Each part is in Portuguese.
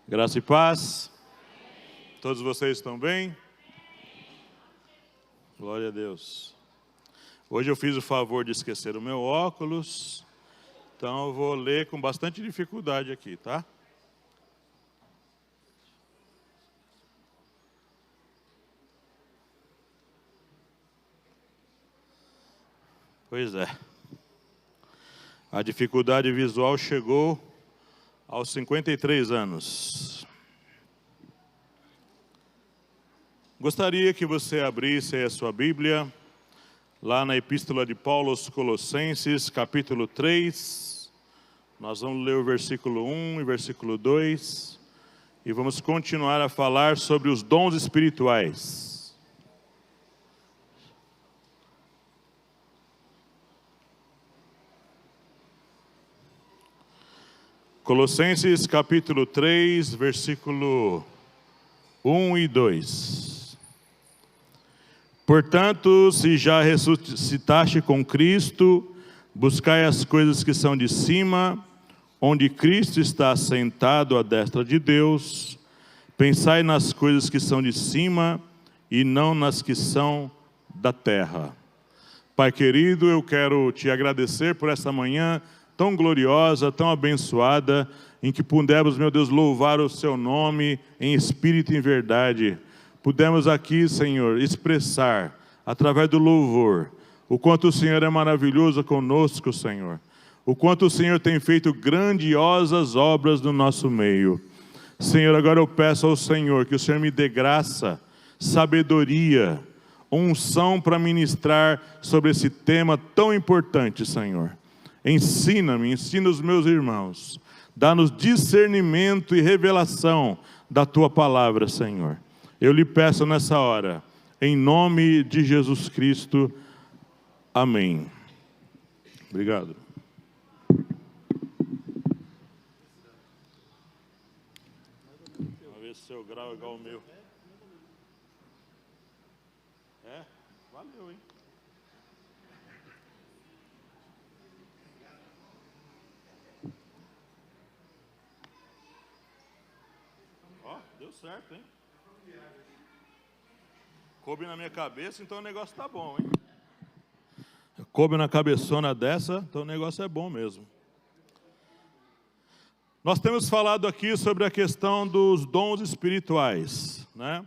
Graça e paz. Todos vocês estão bem? Glória a Deus. Hoje eu fiz o favor de esquecer o meu óculos, então eu vou ler com bastante dificuldade aqui, tá? Pois é. A dificuldade visual chegou aos 53 anos. Gostaria que você abrisse aí a sua Bíblia, lá na Epístola de Paulo aos Colossenses, capítulo 3. Nós vamos ler o versículo 1 e versículo 2, e vamos continuar a falar sobre os dons espirituais. Colossenses capítulo 3, versículo 1 e 2. Portanto, se já ressuscitaste com Cristo, buscai as coisas que são de cima, onde Cristo está assentado à destra de Deus. Pensai nas coisas que são de cima e não nas que são da terra. Pai querido, eu quero te agradecer por essa manhã tão gloriosa, tão abençoada, em que pudemos, meu Deus, louvar o seu nome em espírito e em verdade. Pudemos aqui, Senhor, expressar, através do louvor, o quanto o Senhor é maravilhoso conosco, Senhor. O quanto o Senhor tem feito grandiosas obras no nosso meio. Senhor, agora eu peço ao Senhor que o Senhor me dê graça, sabedoria, unção para ministrar sobre esse tema tão importante, Senhor. Ensina-me, ensina os meus irmãos. Dá-nos discernimento e revelação da Tua palavra, Senhor. Eu lhe peço nessa hora, em nome de Jesus Cristo. Amém. Obrigado. Vamos ver se o seu grau é igual ao meu. É? Valeu, hein? Deu certo, hein? Coube na minha cabeça, então o negócio tá bom, hein? Coube na cabeçona dessa, então o negócio é bom mesmo. Nós temos falado aqui sobre a questão dos dons espirituais, né?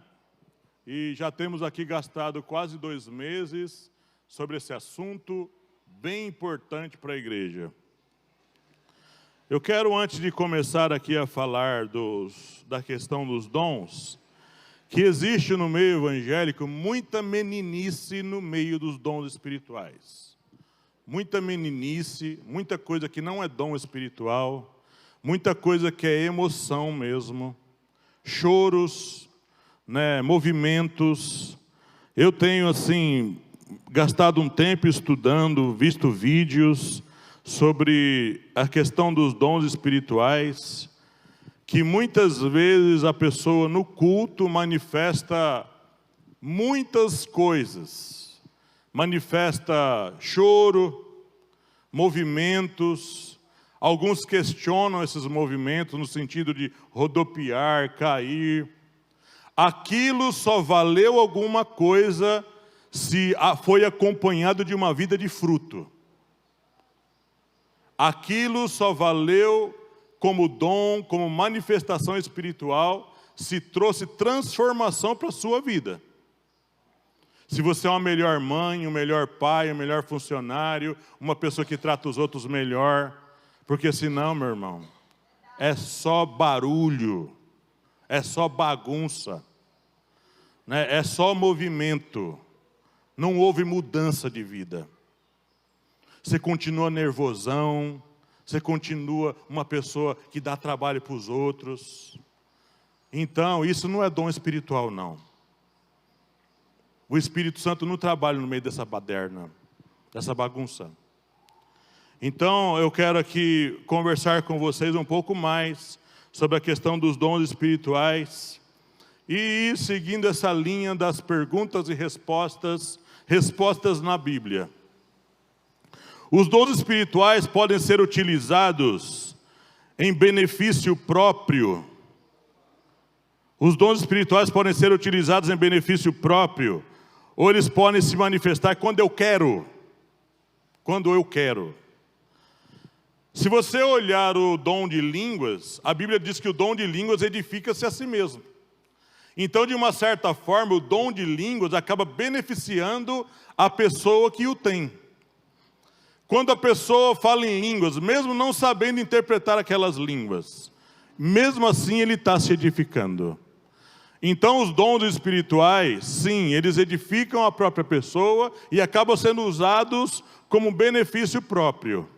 E já temos aqui gastado quase 2 meses sobre esse assunto bem importante para a igreja. Eu quero, antes de começar aqui a falar da questão dos dons, que existe no meio evangélico muita meninice no meio dos dons espirituais. Muita meninice, muita coisa que não é dom espiritual, muita coisa que é emoção mesmo, choros, né, movimentos. Eu tenho, assim, gastado um tempo estudando, visto vídeos sobre a questão dos dons espirituais, que muitas vezes a pessoa no culto manifesta muitas coisas, manifesta choro, movimentos, alguns questionam esses movimentos no sentido de rodopiar, cair. Aquilo só valeu alguma coisa se foi acompanhado de uma vida de fruto. Aquilo só valeu como dom, como manifestação espiritual, se trouxe transformação para a sua vida. Se você é uma melhor mãe, um melhor pai, um melhor funcionário, uma pessoa que trata os outros melhor, porque senão, meu irmão, é só barulho, é só bagunça, né? É só movimento, não houve mudança de vida. Você continua nervosão, você continua uma pessoa que dá trabalho para os outros. Então, isso não é dom espiritual, não. O Espírito Santo não trabalha no meio dessa baderna, dessa bagunça. Então, eu quero aqui conversar com vocês um pouco mais sobre a questão dos dons espirituais e ir seguindo essa linha das perguntas e respostas na Bíblia. Os dons espirituais podem ser utilizados em benefício próprio Os dons espirituais podem ser utilizados em benefício próprio, ou eles podem se manifestar quando eu quero. Quando eu quero. Se você olhar o dom de línguas, a Bíblia diz que o dom de línguas edifica-se a si mesmo. Então, de uma certa forma, o dom de línguas acaba beneficiando a pessoa que o tem. Quando a pessoa fala em línguas, mesmo não sabendo interpretar aquelas línguas, mesmo assim ele está se edificando. Então os dons espirituais, sim, eles edificam a própria pessoa e acabam sendo usados como benefício próprio.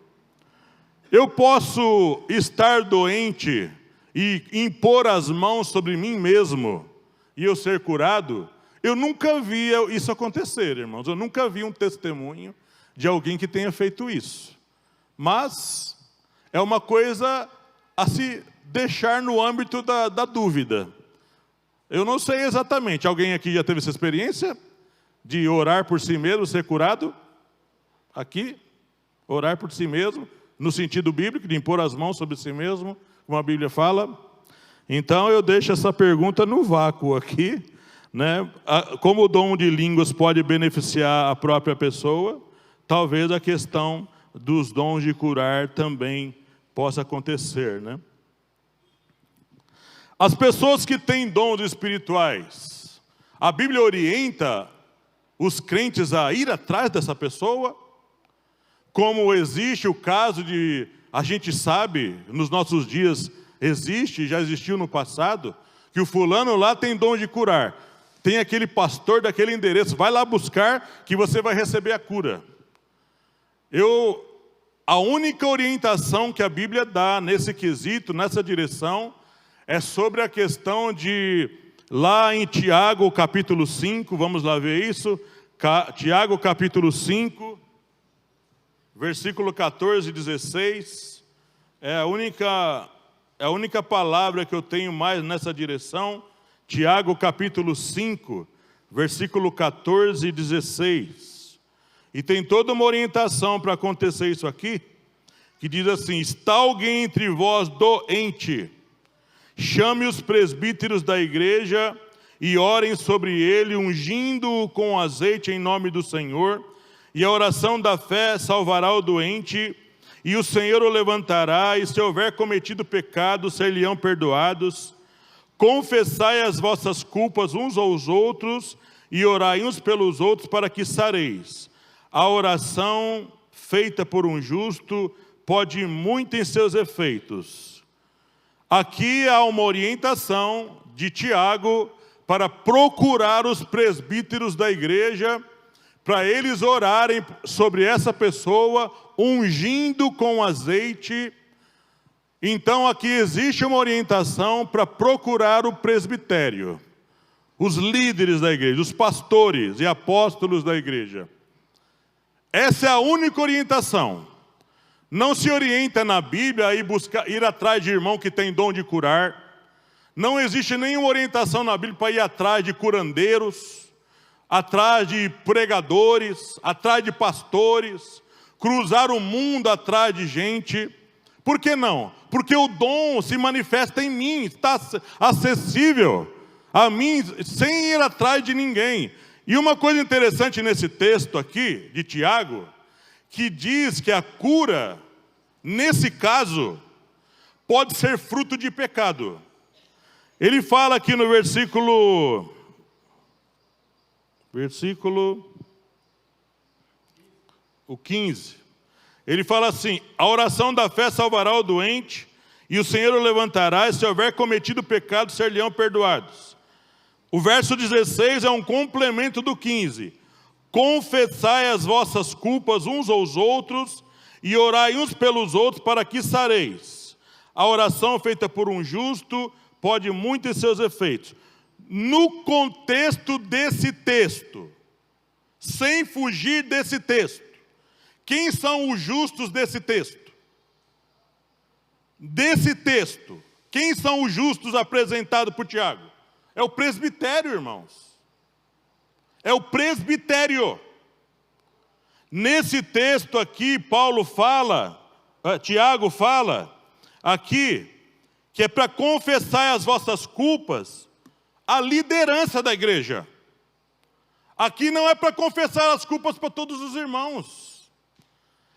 Eu posso estar doente e impor as mãos sobre mim mesmo e eu ser curado? Eu nunca vi isso acontecer, irmãos. Eu nunca vi um testemunho de alguém que tenha feito isso. Mas é uma coisa a se deixar no âmbito da dúvida. Eu não sei exatamente. Alguém aqui já teve essa experiência de orar por si mesmo, ser curado? Aqui? Orar por si mesmo, no sentido bíblico, de impor as mãos sobre si mesmo, como a Bíblia fala. Então eu deixo essa pergunta no vácuo aqui, né? Como o dom de línguas pode beneficiar a própria pessoa, talvez a questão dos dons de curar também possa acontecer, né? As pessoas que têm dons espirituais, a Bíblia orienta os crentes a ir atrás dessa pessoa, como existe o caso de, a gente sabe, nos nossos dias existe, já existiu no passado, que o fulano lá tem dom de curar. Tem aquele pastor daquele endereço, vai lá buscar que você vai receber a cura. A única orientação que a Bíblia dá nesse quesito, nessa direção, é sobre a questão de, lá em Tiago capítulo 5, vamos lá ver isso, Tiago capítulo 5, versículo 14 e 16, é a única palavra que eu tenho mais nessa direção, Tiago capítulo 5, versículo 14 e 16. E tem toda uma orientação para acontecer isso aqui, que diz assim: está alguém entre vós doente, chame os presbíteros da igreja e orem sobre ele, ungindo-o com azeite em nome do Senhor, e a oração da fé salvará o doente, e o Senhor o levantará, e se houver cometido pecado, ser-lhe-ão perdoados. Confessai as vossas culpas uns aos outros, e orai uns pelos outros para que sareis. A oração feita por um justo pode ir muito em seus efeitos. Aqui há uma orientação de Tiago para procurar os presbíteros da igreja, para eles orarem sobre essa pessoa, ungindo com azeite. Então aqui existe uma orientação para procurar o presbitério, os líderes da igreja, os pastores e apóstolos da igreja. Essa é a única orientação. Não se orienta na Bíblia a ir atrás de irmão que tem dom de curar. Não existe nenhuma orientação na Bíblia para ir atrás de curandeiros, atrás de pregadores, atrás de pastores, cruzar o mundo atrás de gente. Por que não? Porque o dom se manifesta em mim, está acessível a mim, sem ir atrás de ninguém. E uma coisa interessante nesse texto aqui, de Tiago, que diz que a cura, nesse caso, pode ser fruto de pecado. Ele fala aqui no versículo o 15. Ele fala assim: a oração da fé salvará o doente, e o Senhor o levantará, e se houver cometido pecado, ser-lhe-ão perdoados. O verso 16 é um complemento do 15. Confessai as vossas culpas uns aos outros, e orai uns pelos outros para que sareis. A oração feita por um justo pode muito em seus efeitos. No contexto desse texto, sem fugir desse texto, quem são os justos desse texto? Desse texto, quem são os justos apresentados por Tiago? É o presbitério, irmãos. É o presbitério. Nesse texto aqui, Tiago fala aqui, que é para confessar as vossas culpas a liderança da igreja. Aqui não é para confessar as culpas para todos os irmãos.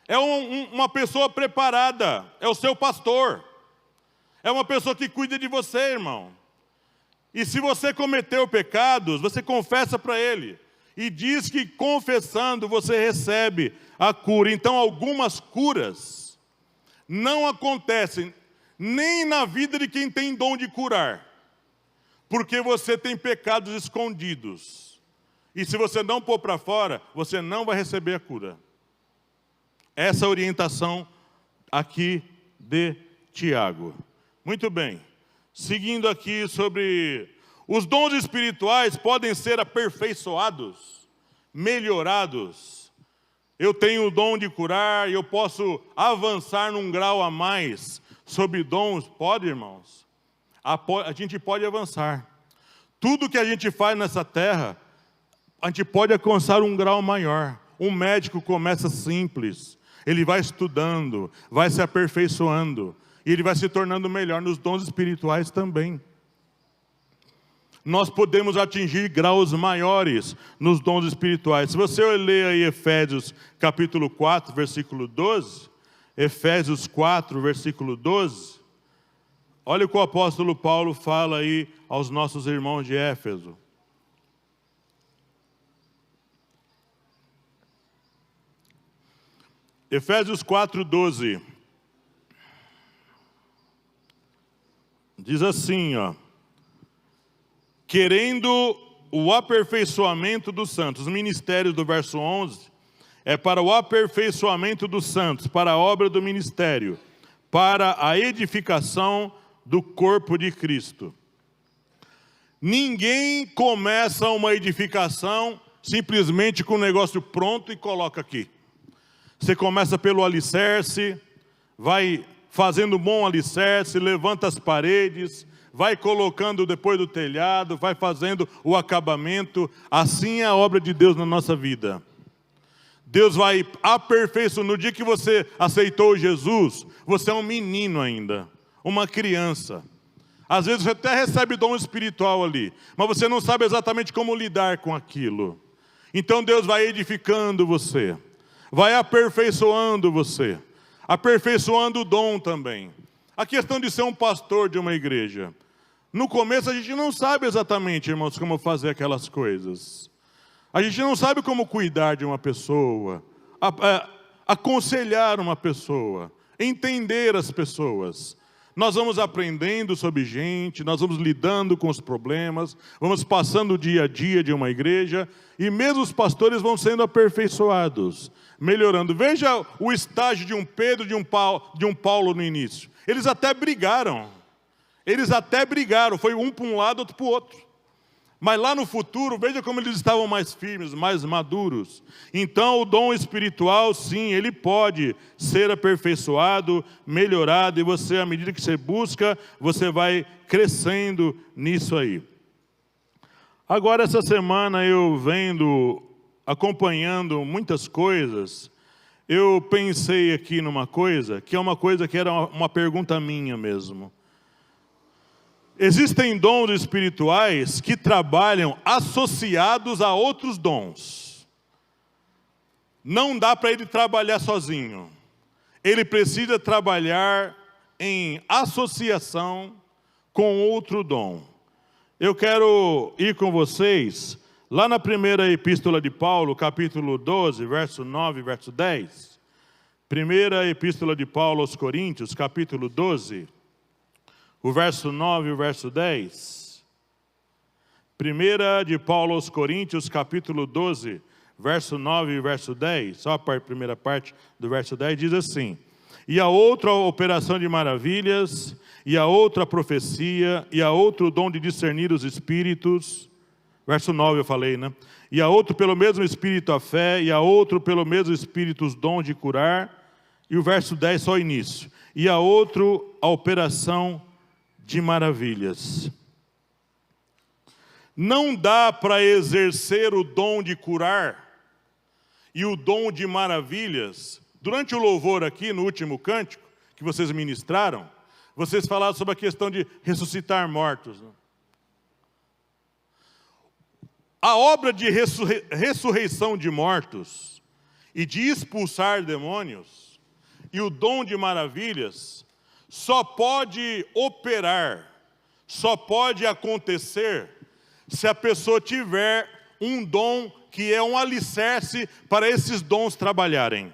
É uma pessoa preparada, é o seu pastor. É uma pessoa que cuida de você, irmão. E se você cometeu pecados, você confessa para ele. E diz que confessando você recebe a cura. Então algumas curas não acontecem nem na vida de quem tem dom de curar. Porque você tem pecados escondidos. E se você não pôr para fora, você não vai receber a cura. Essa orientação aqui de Tiago. Muito bem. Seguindo aqui sobre os dons espirituais podem ser aperfeiçoados, melhorados. Eu tenho o dom de curar e eu posso avançar num grau a mais sobre dons. Pode, irmãos? A gente pode avançar. Tudo que a gente faz nessa terra, a gente pode alcançar um grau maior. Um médico começa simples, ele vai estudando, vai se aperfeiçoando, e ele vai se tornando melhor nos dons espirituais também. Nós podemos atingir graus maiores nos dons espirituais. Se você ler aí Efésios capítulo 4, versículo 12, Efésios 4, versículo 12, olha o que o apóstolo Paulo fala aí aos nossos irmãos de Éfeso. Efésios 4, 12. Diz assim, ó. Querendo o aperfeiçoamento dos santos. Os ministérios do verso 11 é para o aperfeiçoamento dos santos, para a obra do ministério, para a edificação do corpo de Cristo. Ninguém começa uma edificação simplesmente com o negócio pronto e coloca aqui. Você começa pelo alicerce, vai fazendo um bom alicerce, levanta as paredes, vai colocando depois do telhado, vai fazendo o acabamento. Assim é a obra de Deus na nossa vida. Deus vai aperfeiçoando. No dia que você aceitou Jesus, você é um menino ainda, uma criança. Às vezes você até recebe dom espiritual ali, mas você não sabe exatamente como lidar com aquilo. Então Deus vai edificando você, vai aperfeiçoando você, aperfeiçoando o dom também. A questão de ser um pastor de uma igreja. No começo a gente não sabe exatamente, irmãos, como fazer aquelas coisas. A gente não sabe como cuidar de uma pessoa, aconselhar uma pessoa, entender as pessoas. Nós vamos aprendendo sobre gente, nós vamos lidando com os problemas, vamos passando o dia a dia de uma igreja, e mesmo os pastores vão sendo aperfeiçoados, melhorando. Veja o estágio de um Pedro, de um Paulo no início. Eles até brigaram, foi um para um lado, outro para o outro. Mas lá no futuro, veja como eles estavam mais firmes, mais maduros. Então o dom espiritual, sim, ele pode ser aperfeiçoado, melhorado, e você, à medida que você busca, você vai crescendo nisso aí. Agora, essa semana, eu acompanhando muitas coisas, eu pensei aqui numa coisa, que é uma coisa que era uma pergunta minha mesmo. Existem dons espirituais que trabalham associados a outros dons. Não dá para ele trabalhar sozinho. Ele precisa trabalhar em associação com outro dom. Eu quero ir com vocês lá na primeira epístola de Paulo, capítulo 12, verso 9 e verso 10. Primeira epístola de Paulo aos Coríntios, capítulo 12. O verso 9 e o verso 10. Primeira de Paulo aos Coríntios, capítulo 12, verso 9 e verso 10. Só a primeira parte do verso 10 diz assim: e a outra operação de maravilhas, e a outra profecia, e a outro dom de discernir os espíritos. Verso 9 eu falei, né? E a outro pelo mesmo Espírito a fé, e a outro pelo mesmo Espírito os dons de curar. E o verso 10 só o início. E a outro a operação de maravilhas. Não dá para exercer o dom de curar e o dom de maravilhas. Durante o louvor aqui, no último cântico, que vocês ministraram, vocês falaram sobre a questão de ressuscitar mortos. A obra de ressurreição de mortos e de expulsar demônios e o dom de maravilhas só pode operar, só pode acontecer se a pessoa tiver um dom que é um alicerce para esses dons trabalharem.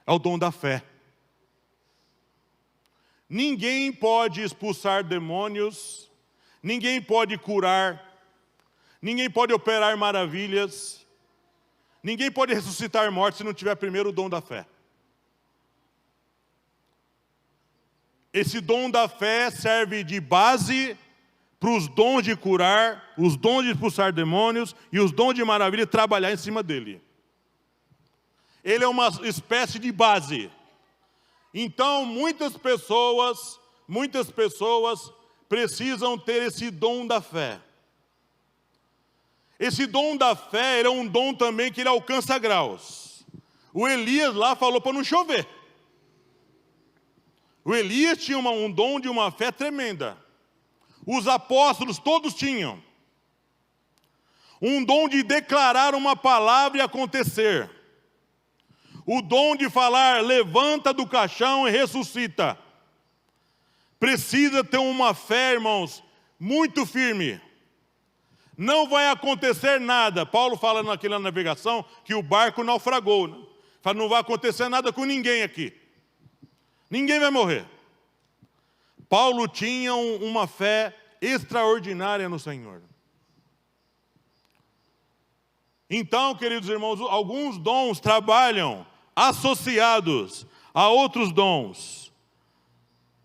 É o dom da fé. Ninguém pode expulsar demônios, ninguém pode curar, ninguém pode operar maravilhas, ninguém pode ressuscitar mortos se não tiver primeiro o dom da fé. Esse dom da fé serve de base para os dons de curar, os dons de expulsar demônios e os dons de maravilha trabalhar em cima dele. Ele é uma espécie de base. Então, muitas pessoas precisam ter esse dom da fé. Esse dom da fé é um dom também que ele alcança graus. O Elias lá falou para não chover. O Elias tinha um dom de uma fé tremenda. Os apóstolos todos tinham. Um dom de declarar uma palavra e acontecer. O dom de falar, levanta do caixão e ressuscita. Precisa ter uma fé, irmãos, muito firme. Não vai acontecer nada. Paulo fala naquela navegação que o barco naufragou. Né? Fala, não vai acontecer nada com ninguém aqui. Ninguém vai morrer. Paulo tinha uma fé extraordinária no Senhor. Então, queridos irmãos, alguns dons trabalham associados a outros dons.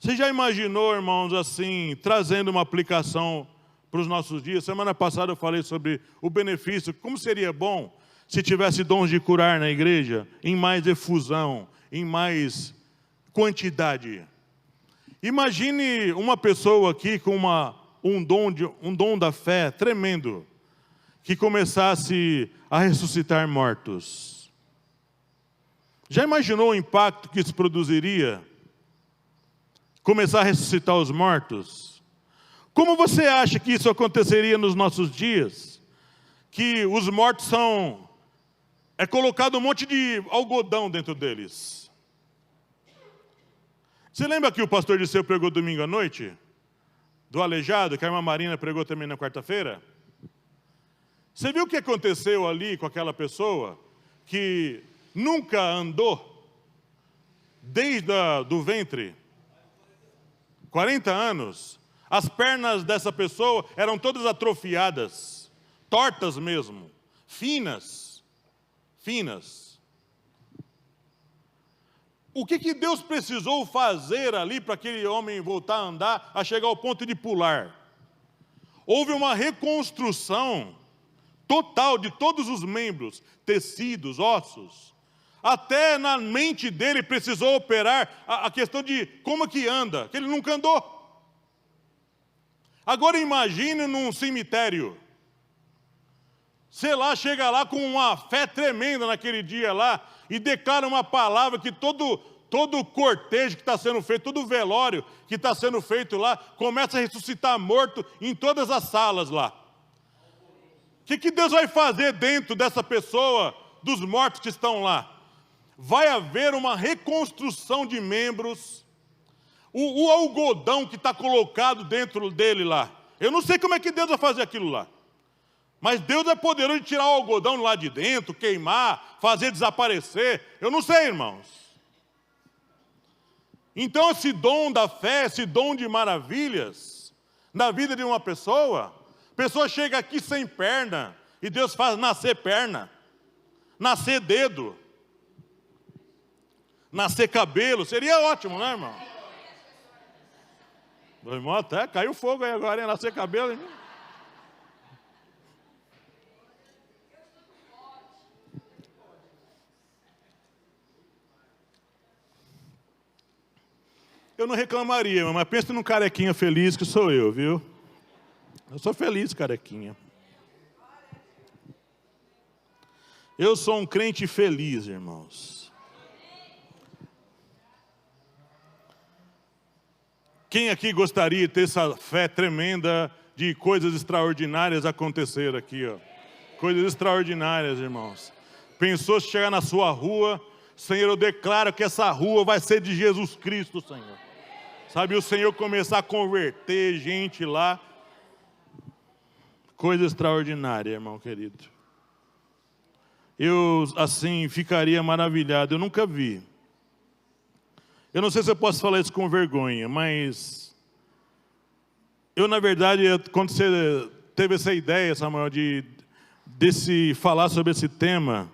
Você já imaginou, irmãos, assim, trazendo uma aplicação para os nossos dias? Semana passada eu falei sobre o benefício, como seria bom se tivesse dons de curar na igreja, em mais efusão, em mais quantidade. Imagine uma pessoa aqui com um dom da fé tremendo, que começasse a ressuscitar mortos. Já imaginou o impacto que isso produziria? Começar a ressuscitar os mortos? Como você acha que isso aconteceria nos nossos dias? Que os mortos é colocado um monte de algodão dentro deles. Você lembra que o pastor Disseu pregou domingo à noite? Do aleijado, que a irmã Marina pregou também na quarta-feira? Você viu o que aconteceu ali com aquela pessoa que nunca andou desde do ventre? 40 anos. As pernas dessa pessoa eram todas atrofiadas, tortas mesmo, finas. O que Deus precisou fazer ali para aquele homem voltar a andar, a chegar ao ponto de pular? Houve uma reconstrução total de todos os membros, tecidos, ossos. Até na mente dele precisou operar a questão de como que anda, que ele nunca andou. Agora imagine num cemitério. Sei lá, chega lá com uma fé tremenda naquele dia lá e declara uma palavra que todo o cortejo que está sendo feito, todo o velório que está sendo feito lá, começa a ressuscitar morto em todas as salas lá. O que Deus vai fazer dentro dessa pessoa, dos mortos que estão lá? Vai haver uma reconstrução de membros. O algodão que está colocado dentro dele lá. Eu não sei como é que Deus vai fazer aquilo lá. Mas Deus é poderoso de tirar o algodão lá de dentro, queimar, fazer desaparecer. Eu não sei, irmãos. Então esse dom da fé, esse dom de maravilhas, na vida de uma pessoa, a pessoa chega aqui sem perna, e Deus faz nascer perna, nascer dedo, nascer cabelo. Seria ótimo, né, irmão? Meu irmão, até caiu fogo aí agora, hein? Nascer cabelo em mim. Eu não reclamaria, mas pensa num carequinha feliz que sou eu, viu? Eu sou feliz, carequinha. Eu sou um crente feliz, irmãos. Quem aqui gostaria de ter essa fé tremenda de coisas extraordinárias acontecer aqui, ó? Coisas extraordinárias, irmãos. Pensou se chegar na sua rua, Senhor, eu declaro que essa rua vai ser de Jesus Cristo, Senhor. Sabe, o Senhor começar a converter gente lá. Coisa extraordinária, irmão querido. Eu, assim, ficaria maravilhado. Eu nunca vi. Eu não sei se eu posso falar isso com vergonha, mas eu, na verdade, quando você teve essa ideia, Samuel, de falar sobre esse tema,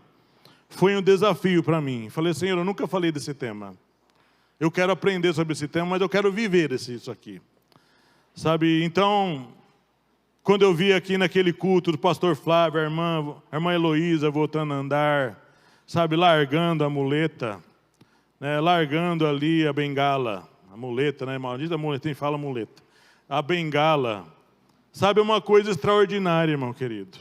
foi um desafio para mim. Falei, Senhor, eu nunca falei desse tema. Eu quero aprender sobre esse tema, mas eu quero viver isso aqui. Sabe, então, quando eu vi aqui naquele culto do pastor Flávio, a irmã Heloísa voltando a andar, sabe, largando a muleta, né, largando ali a bengala, a muleta, né, maldita muleta, quem fala muleta, a bengala, sabe, uma coisa extraordinária, irmão querido.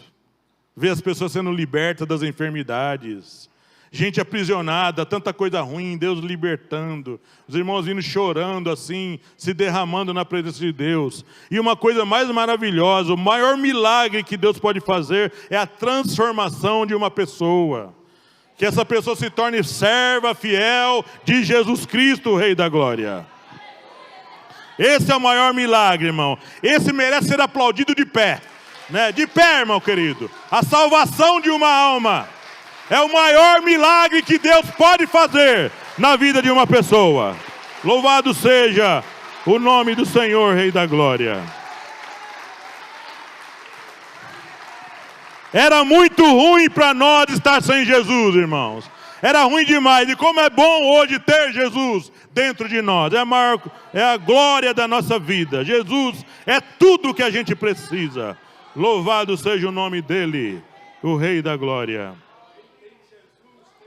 Ver as pessoas sendo libertas das enfermidades, gente aprisionada, tanta coisa ruim, Deus libertando, os irmãos vindo chorando assim, se derramando na presença de Deus. E uma coisa mais maravilhosa, o maior milagre que Deus pode fazer é a transformação de uma pessoa. Que essa pessoa se torne serva fiel de Jesus Cristo, o Rei da Glória. Esse é o maior milagre, irmão. Esse merece ser aplaudido de pé, né? De pé, irmão querido. A salvação de uma alma é o maior milagre que Deus pode fazer na vida de uma pessoa. Louvado seja o nome do Senhor, Rei da Glória. Era muito ruim para nós estar sem Jesus, irmãos. Era ruim demais. E como é bom hoje ter Jesus dentro de nós. É a glória da nossa vida. Jesus é tudo o que a gente precisa. Louvado seja o nome dele, o Rei da Glória.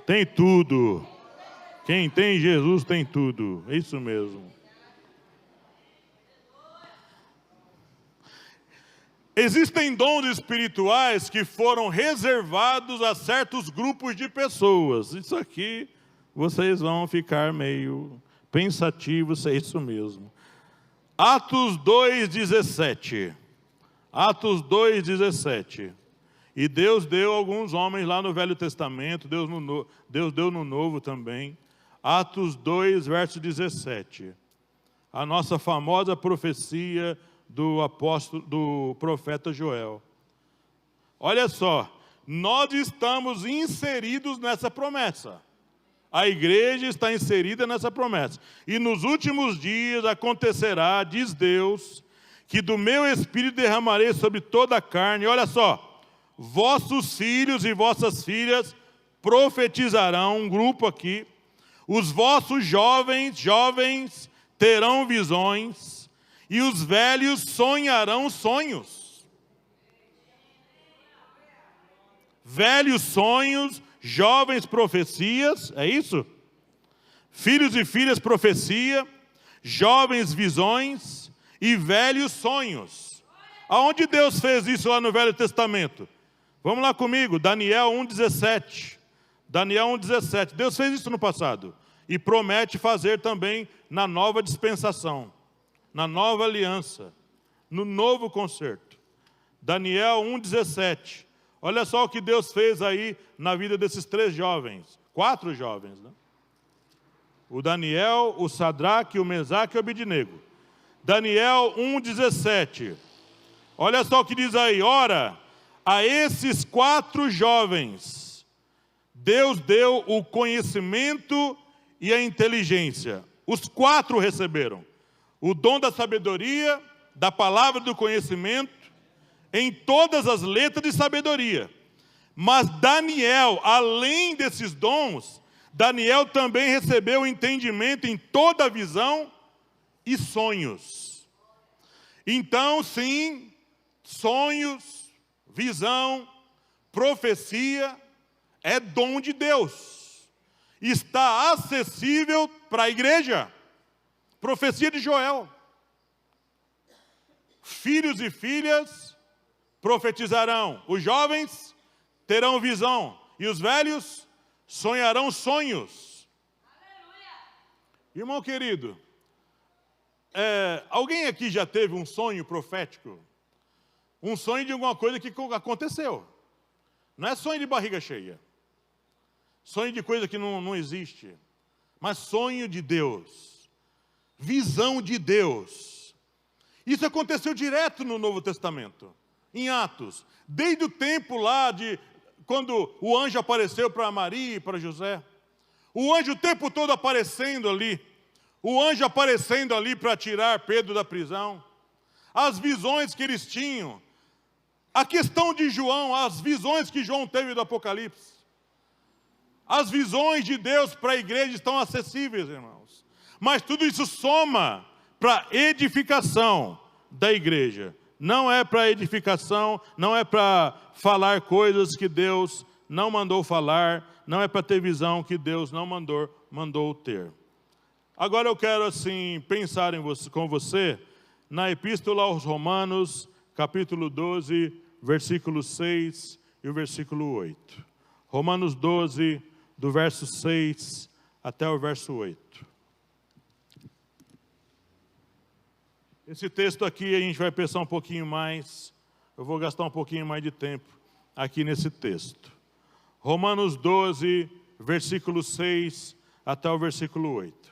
Tem tudo. Quem tem Jesus tem tudo. É isso mesmo. Existem dons espirituais que foram reservados a certos grupos de pessoas. Isso aqui, vocês vão ficar meio pensativos, é isso mesmo. Atos 2,17. Atos 2,17. E Deus deu alguns homens lá no Velho Testamento, Deus deu no Novo também. Atos 2, verso 17. A nossa famosa profecia do profeta Joel. Olha só, nós estamos inseridos nessa promessa. A igreja está inserida nessa promessa. E nos últimos dias acontecerá, diz Deus, que do meu espírito derramarei sobre toda a carne. Olha só, vossos filhos e vossas filhas profetizarão, um grupo aqui. Os vossos jovens terão visões. E os velhos sonharão sonhos. Velhos sonhos, jovens profecias, é isso? Filhos e filhas profecia, jovens visões e velhos sonhos. Aonde Deus fez isso lá no Velho Testamento? Vamos lá comigo, Daniel 1,17. Daniel 1,17. Deus fez isso no passado e promete fazer também na nova dispensação. Na nova aliança, no novo concerto. Daniel 1,17. Olha só o que Deus fez aí na vida desses 4 jovens. Né? O Daniel, o Sadraque, o Mesaque e o Abednego. Daniel 1,17. Olha só o que diz aí. Ora, a esses 4 jovens, Deus deu o conhecimento e a inteligência. Os 4 receberam o dom da sabedoria, da palavra do conhecimento, em todas as letras de sabedoria. Mas Daniel, além desses dons, Daniel também recebeu entendimento em toda a visão e sonhos. Então, sim, sonhos, visão, profecia, é dom de Deus. Está acessível para a igreja. Profecia de Joel. Filhos e filhas profetizarão. Os jovens terão visão. E os velhos sonharão sonhos. Aleluia. Irmão querido, alguém aqui já teve um sonho profético? Um sonho de alguma coisa que aconteceu. Não é sonho de barriga cheia. Sonho de coisa que não existe. Mas sonho de Deus. Visão de Deus. Isso aconteceu direto no Novo Testamento. Em Atos. Desde o tempo lá de quando o anjo apareceu para Maria e para José. O anjo o tempo todo aparecendo ali. O anjo aparecendo ali para tirar Pedro da prisão. As visões que eles tinham. A questão de João, as visões que João teve do Apocalipse. As visões de Deus para a igreja estão acessíveis, irmãos. Mas tudo isso soma para edificação da igreja. Não é para edificação, não é para falar coisas que Deus não mandou falar, não é para ter visão que Deus não mandou ter. Agora eu quero assim pensar com você na Epístola aos Romanos, capítulo 12, versículo 6 e o versículo 8. Romanos 12, do verso 6 até o verso 8. Esse texto aqui a gente vai pensar um pouquinho mais, eu vou gastar um pouquinho mais de tempo aqui nesse texto. Romanos 12, versículo 6 até o versículo 8.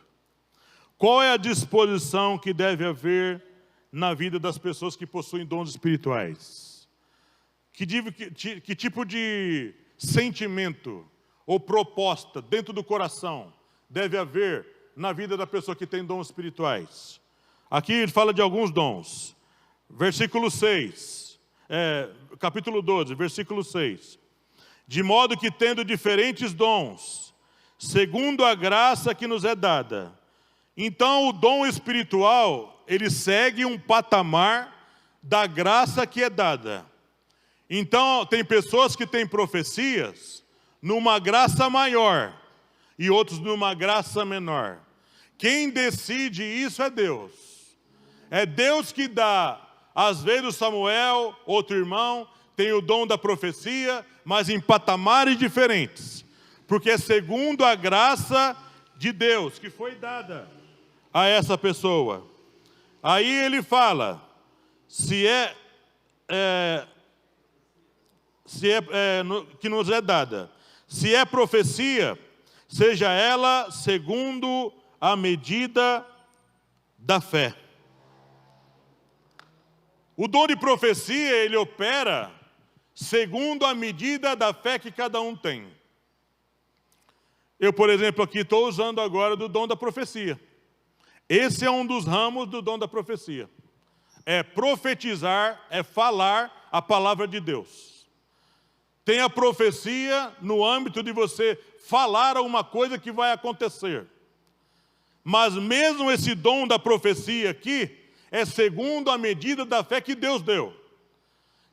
Qual é a disposição que deve haver na vida das pessoas que possuem dons espirituais? Que tipo de sentimento ou proposta dentro do coração deve haver na vida da pessoa que tem dons espirituais? Aqui ele fala de alguns dons. Versículo 6, capítulo 12, versículo 6. De modo que tendo diferentes dons, segundo a graça que nos é dada. Então o dom espiritual, ele segue um patamar da graça que é dada. Então tem pessoas que têm profecias numa graça maior e outros numa graça menor. Quem decide isso é Deus. É Deus que dá. Às vezes o Samuel, outro irmão, tem o dom da profecia, mas em patamares diferentes. Porque é segundo a graça de Deus que foi dada a essa pessoa. Aí ele fala, que nos é dada. Se é profecia, seja ela segundo a medida da fé. O dom de profecia, ele opera segundo a medida da fé que cada um tem. Eu, por exemplo, aqui estou usando agora do dom da profecia. Esse é um dos ramos do dom da profecia. É profetizar, é falar a palavra de Deus. Tem a profecia no âmbito de você falar uma coisa que vai acontecer. Mas mesmo esse dom da profecia aqui, é segundo a medida da fé que Deus deu.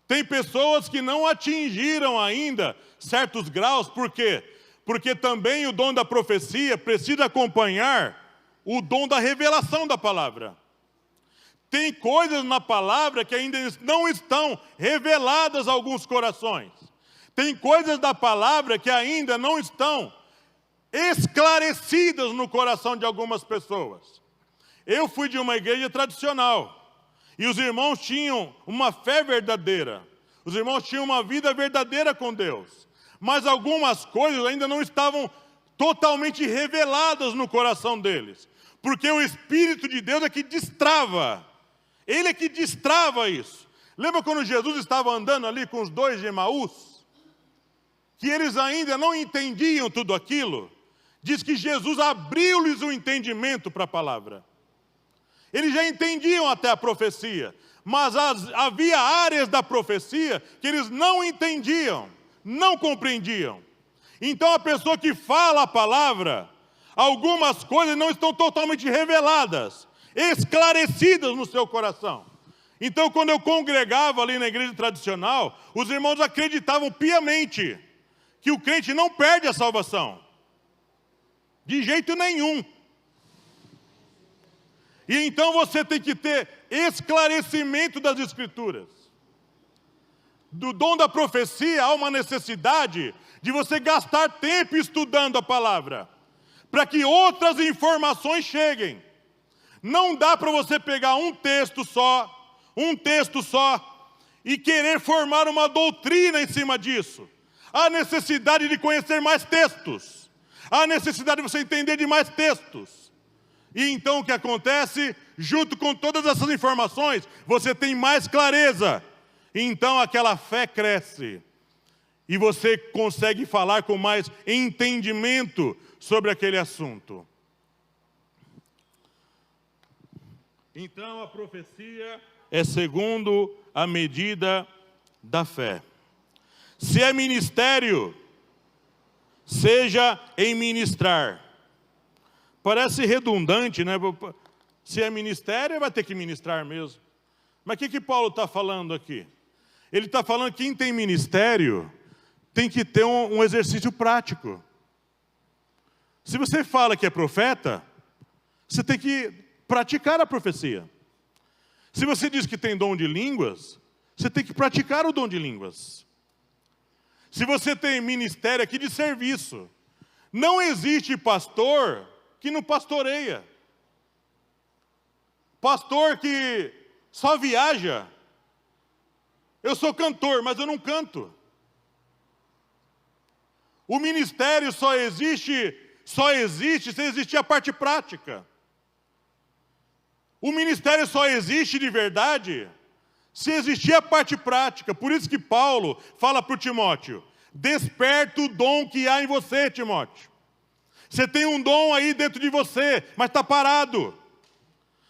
Tem pessoas que não atingiram ainda certos graus, por quê? Porque também o dom da profecia precisa acompanhar o dom da revelação da palavra. Tem coisas na palavra que ainda não estão reveladas a alguns corações. Tem coisas da palavra que ainda não estão esclarecidas no coração de algumas pessoas. Eu fui de uma igreja tradicional, e os irmãos tinham uma fé verdadeira, os irmãos tinham uma vida verdadeira com Deus, mas algumas coisas ainda não estavam totalmente reveladas no coração deles, porque o Espírito de Deus é que destrava, Ele é que destrava isso. Lembra quando Jesus estava andando ali com os dois de Emaús? Que eles ainda não entendiam tudo aquilo? Diz que Jesus abriu-lhes o entendimento para a palavra. Eles já entendiam até a profecia, mas havia áreas da profecia que eles não entendiam, não compreendiam. Então a pessoa que fala a palavra, algumas coisas não estão totalmente reveladas, esclarecidas no seu coração. Então quando eu congregava ali na igreja tradicional, os irmãos acreditavam piamente que o crente não perde a salvação. De jeito nenhum. E então você tem que ter esclarecimento das Escrituras. Do dom da profecia há uma necessidade de você gastar tempo estudando a palavra, para que outras informações cheguem. Não dá para você pegar um texto só, e querer formar uma doutrina em cima disso. há necessidade de conhecer mais textos. Há necessidade de você entender de mais textos. E então o que acontece? Junto com todas essas informações, você tem mais clareza. E então aquela fé cresce. E você consegue falar com mais entendimento sobre aquele assunto. Então a profecia é segundo a medida da fé. Se é ministério, seja em ministrar. Parece redundante, né? Se é ministério, vai ter que ministrar mesmo. Mas o que Paulo está falando aqui? Ele está falando que quem tem ministério tem que ter um exercício prático. Se você fala que é profeta, você tem que praticar a profecia. Se você diz que tem dom de línguas, você tem que praticar o dom de línguas. Se você tem ministério aqui de serviço, não existe pastor que não pastoreia. Pastor que só viaja. Eu sou cantor, mas eu não canto. O ministério só existe se existir a parte prática. O ministério só existe de verdade se existir a parte prática. Por isso que Paulo fala para o Timóteo: desperta o dom que há em você, Timóteo. Você tem um dom aí dentro de você, mas está parado.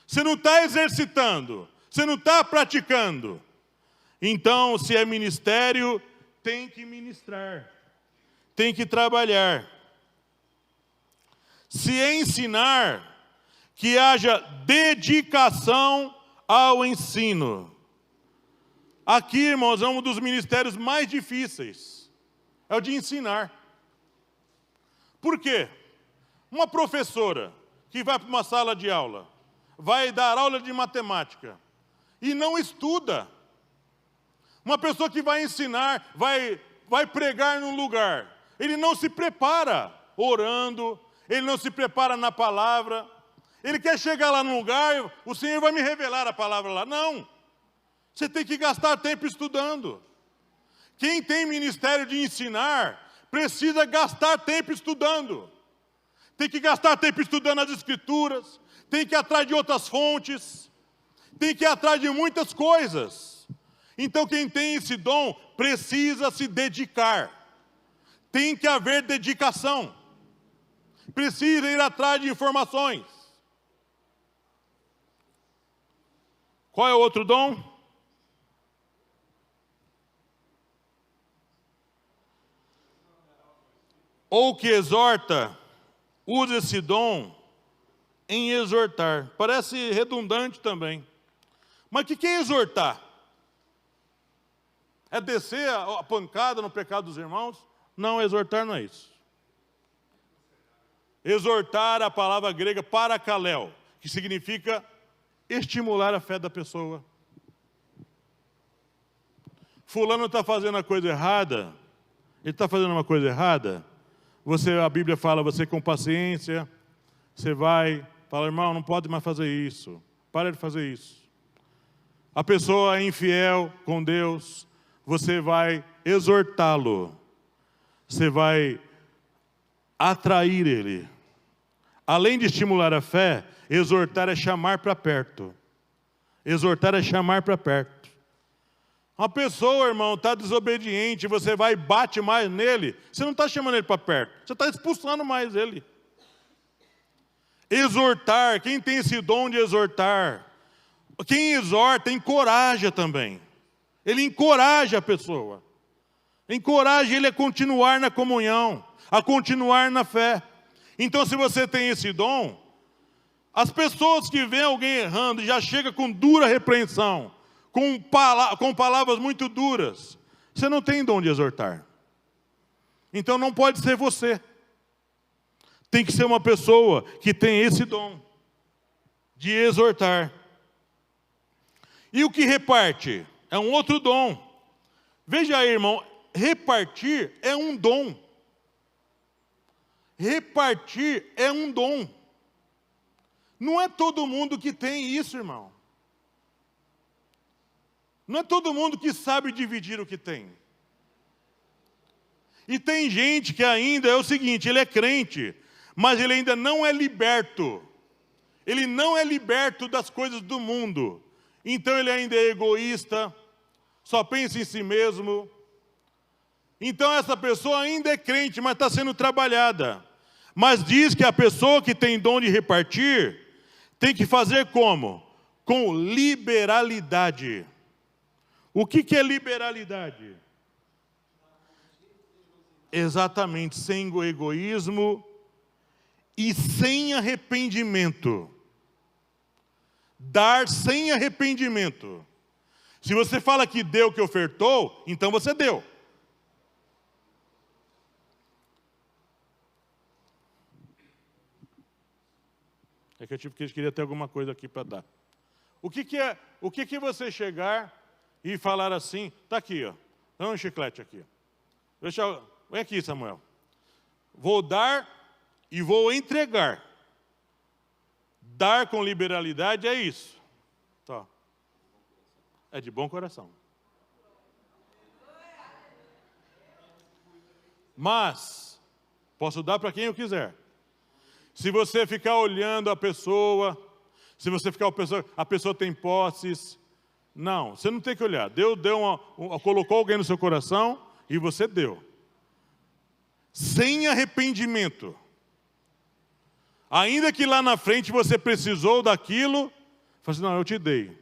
Você não está exercitando, você não está praticando. Então, se é ministério, tem que ministrar, tem que trabalhar. Se é ensinar, que haja dedicação ao ensino. Aqui, irmãos, é um dos ministérios mais difíceis. É o de ensinar. Por quê? Uma professora que vai para uma sala de aula, vai dar aula de matemática e não estuda. Uma pessoa que vai ensinar, vai pregar num lugar, ele não se prepara orando, ele não se prepara na palavra. Ele quer chegar lá num lugar, o Senhor vai me revelar a palavra lá. Não. Você tem que gastar tempo estudando. Quem tem ministério de ensinar, precisa gastar tempo estudando. Tem que gastar tempo estudando as Escrituras, tem que ir atrás de outras fontes, tem que ir atrás de muitas coisas. Então quem tem esse dom, precisa se dedicar. Tem que haver dedicação. Precisa ir atrás de informações. Qual é o outro dom? Ou que exorta, usa esse dom em exortar. Parece redundante também. Mas o que é exortar? É descer a pancada no pecado dos irmãos? Não, exortar não é isso. Exortar, a palavra grega parakaleo, que significa estimular a fé da pessoa. Fulano está fazendo a coisa errada, ele está fazendo uma coisa errada, a Bíblia fala, você com paciência, você vai, fala, irmão, não pode mais fazer isso, para de fazer isso. A pessoa é infiel com Deus, você vai exortá-lo, você vai atrair ele. Além de estimular a fé, exortar é chamar para perto. Exortar é chamar para perto. Uma pessoa, irmão, está desobediente, você vai e bate mais nele, você não está chamando ele para perto, você está expulsando mais ele. Exortar, quem tem esse dom de exortar? Quem exorta, encoraja também. Ele encoraja a pessoa. Encoraja ele a continuar na comunhão, a continuar na fé. Então, se você tem esse dom, as pessoas que veem alguém errando já chegam com dura repreensão, com palavras muito duras. Você não tem dom de exortar. Então não pode ser você. Tem que ser uma pessoa que tem esse dom de exortar. E o que reparte? É um outro dom. Veja aí, irmão, repartir é um dom. Repartir é um dom. Não é todo mundo que tem isso, irmão. Não é todo mundo que sabe dividir o que tem. E tem gente que ainda é o seguinte, ele é crente, mas ele ainda não é liberto. Ele não é liberto das coisas do mundo. Então ele ainda é egoísta, só pensa em si mesmo. Então essa pessoa ainda é crente, mas está sendo trabalhada. Mas diz que a pessoa que tem dom de repartir, tem que fazer como? Com liberalidade. O que é liberalidade? Exatamente, sem egoísmo e sem arrependimento. Dar sem arrependimento. Se você fala que deu o que ofertou, então você deu. É que eu queria ter alguma coisa aqui para dar. O que você chegar e falar assim, está aqui, ó, dá um chiclete aqui. Vem aqui, Samuel. Vou dar e vou entregar. Dar com liberalidade é isso. Tá. É de bom coração. Mas, posso dar para quem eu quiser. Se você ficar olhando a pessoa, se você ficar a pessoa tem posses, não, você não tem que olhar. Deus colocou alguém no seu coração e você deu. Sem arrependimento. Ainda que lá na frente você precisou daquilo, fala assim, não, eu te dei.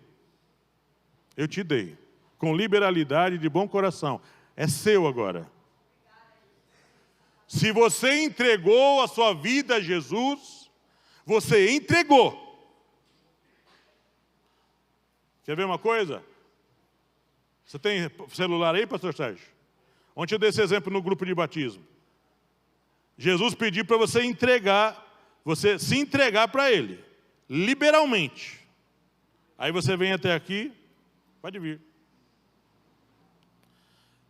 Eu te dei. Com liberalidade, de bom coração. É seu agora. Se você entregou a sua vida a Jesus, você entregou. Quer ver uma coisa? Você tem celular aí, pastor Sérgio? Ontem eu dei esse exemplo no grupo de batismo. Jesus pediu para você se entregar para Ele, liberalmente. Aí você vem até aqui, pode vir.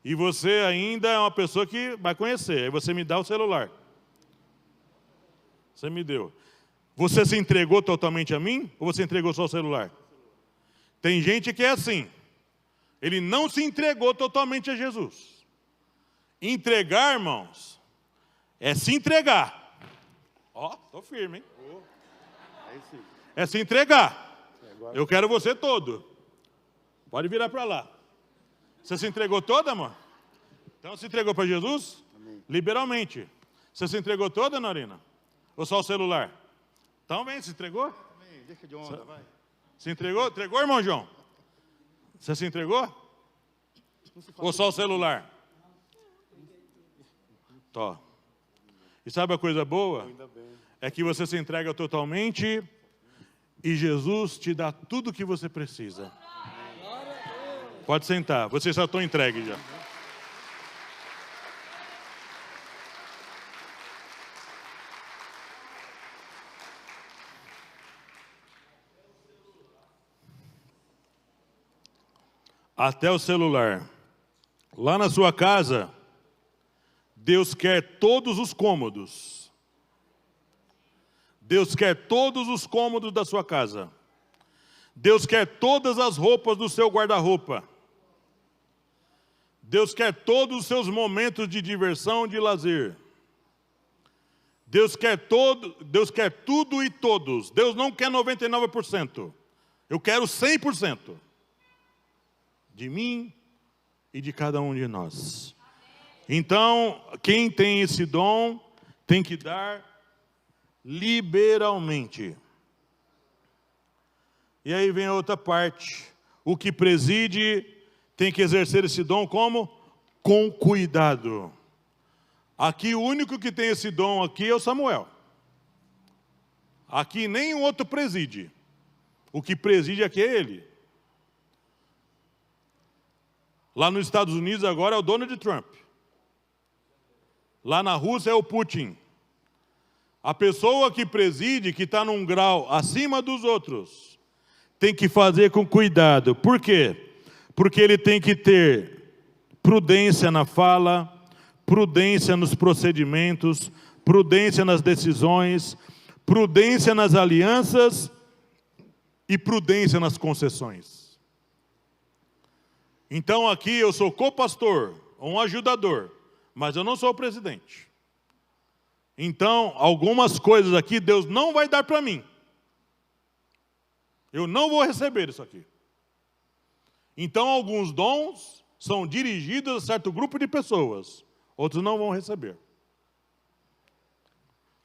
E você ainda é uma pessoa que vai conhecer. Aí você me dá o celular. Você me deu. Você se entregou totalmente a mim? Ou você entregou só o celular? Tem gente que é assim. Ele não se entregou totalmente a Jesus. Entregar, irmãos, é se entregar. Ó, estou firme, hein? É se entregar. Eu quero você todo. Pode virar para lá. Você se entregou toda, amor? Então se entregou para Jesus? Amém. Liberalmente. Você se entregou toda, Norina? Ou só o celular? Então vem, se entregou? Amém. Deixa de onda, vai. Se entregou? Entregou, irmão João? Você se entregou? Ou só o celular? Tó. E sabe a coisa boa? É que você se entrega totalmente e Jesus te dá tudo o que você precisa. Pode sentar, vocês já estão entregues já. Até o celular. Lá na sua casa, Deus quer todos os cômodos. Deus quer todos os cômodos da sua casa. Deus quer todas as roupas do seu guarda-roupa. Deus quer todos os seus momentos de diversão, de lazer. Deus quer tudo e todos. Deus não quer 99%. Eu quero 100%. De mim e de cada um de nós. Então, quem tem esse dom, tem que dar liberalmente. E aí vem a outra parte. O que preside tem que exercer esse dom como? Com cuidado. Aqui o único que tem esse dom aqui é o Samuel. Aqui nenhum outro preside. O que preside aqui é ele. Lá nos Estados Unidos agora é o Donald Trump. Lá na Rússia é o Putin. A pessoa que preside, que está num grau acima dos outros, tem que fazer com cuidado. Por quê? Porque ele tem que ter prudência na fala, prudência nos procedimentos, prudência nas decisões, prudência nas alianças e prudência nas concessões. Então aqui eu sou co-pastor, um ajudador, mas eu não sou o presidente. Então, algumas coisas aqui Deus não vai dar para mim. Eu não vou receber isso aqui. Então, alguns dons são dirigidos a certo grupo de pessoas, outros não vão receber.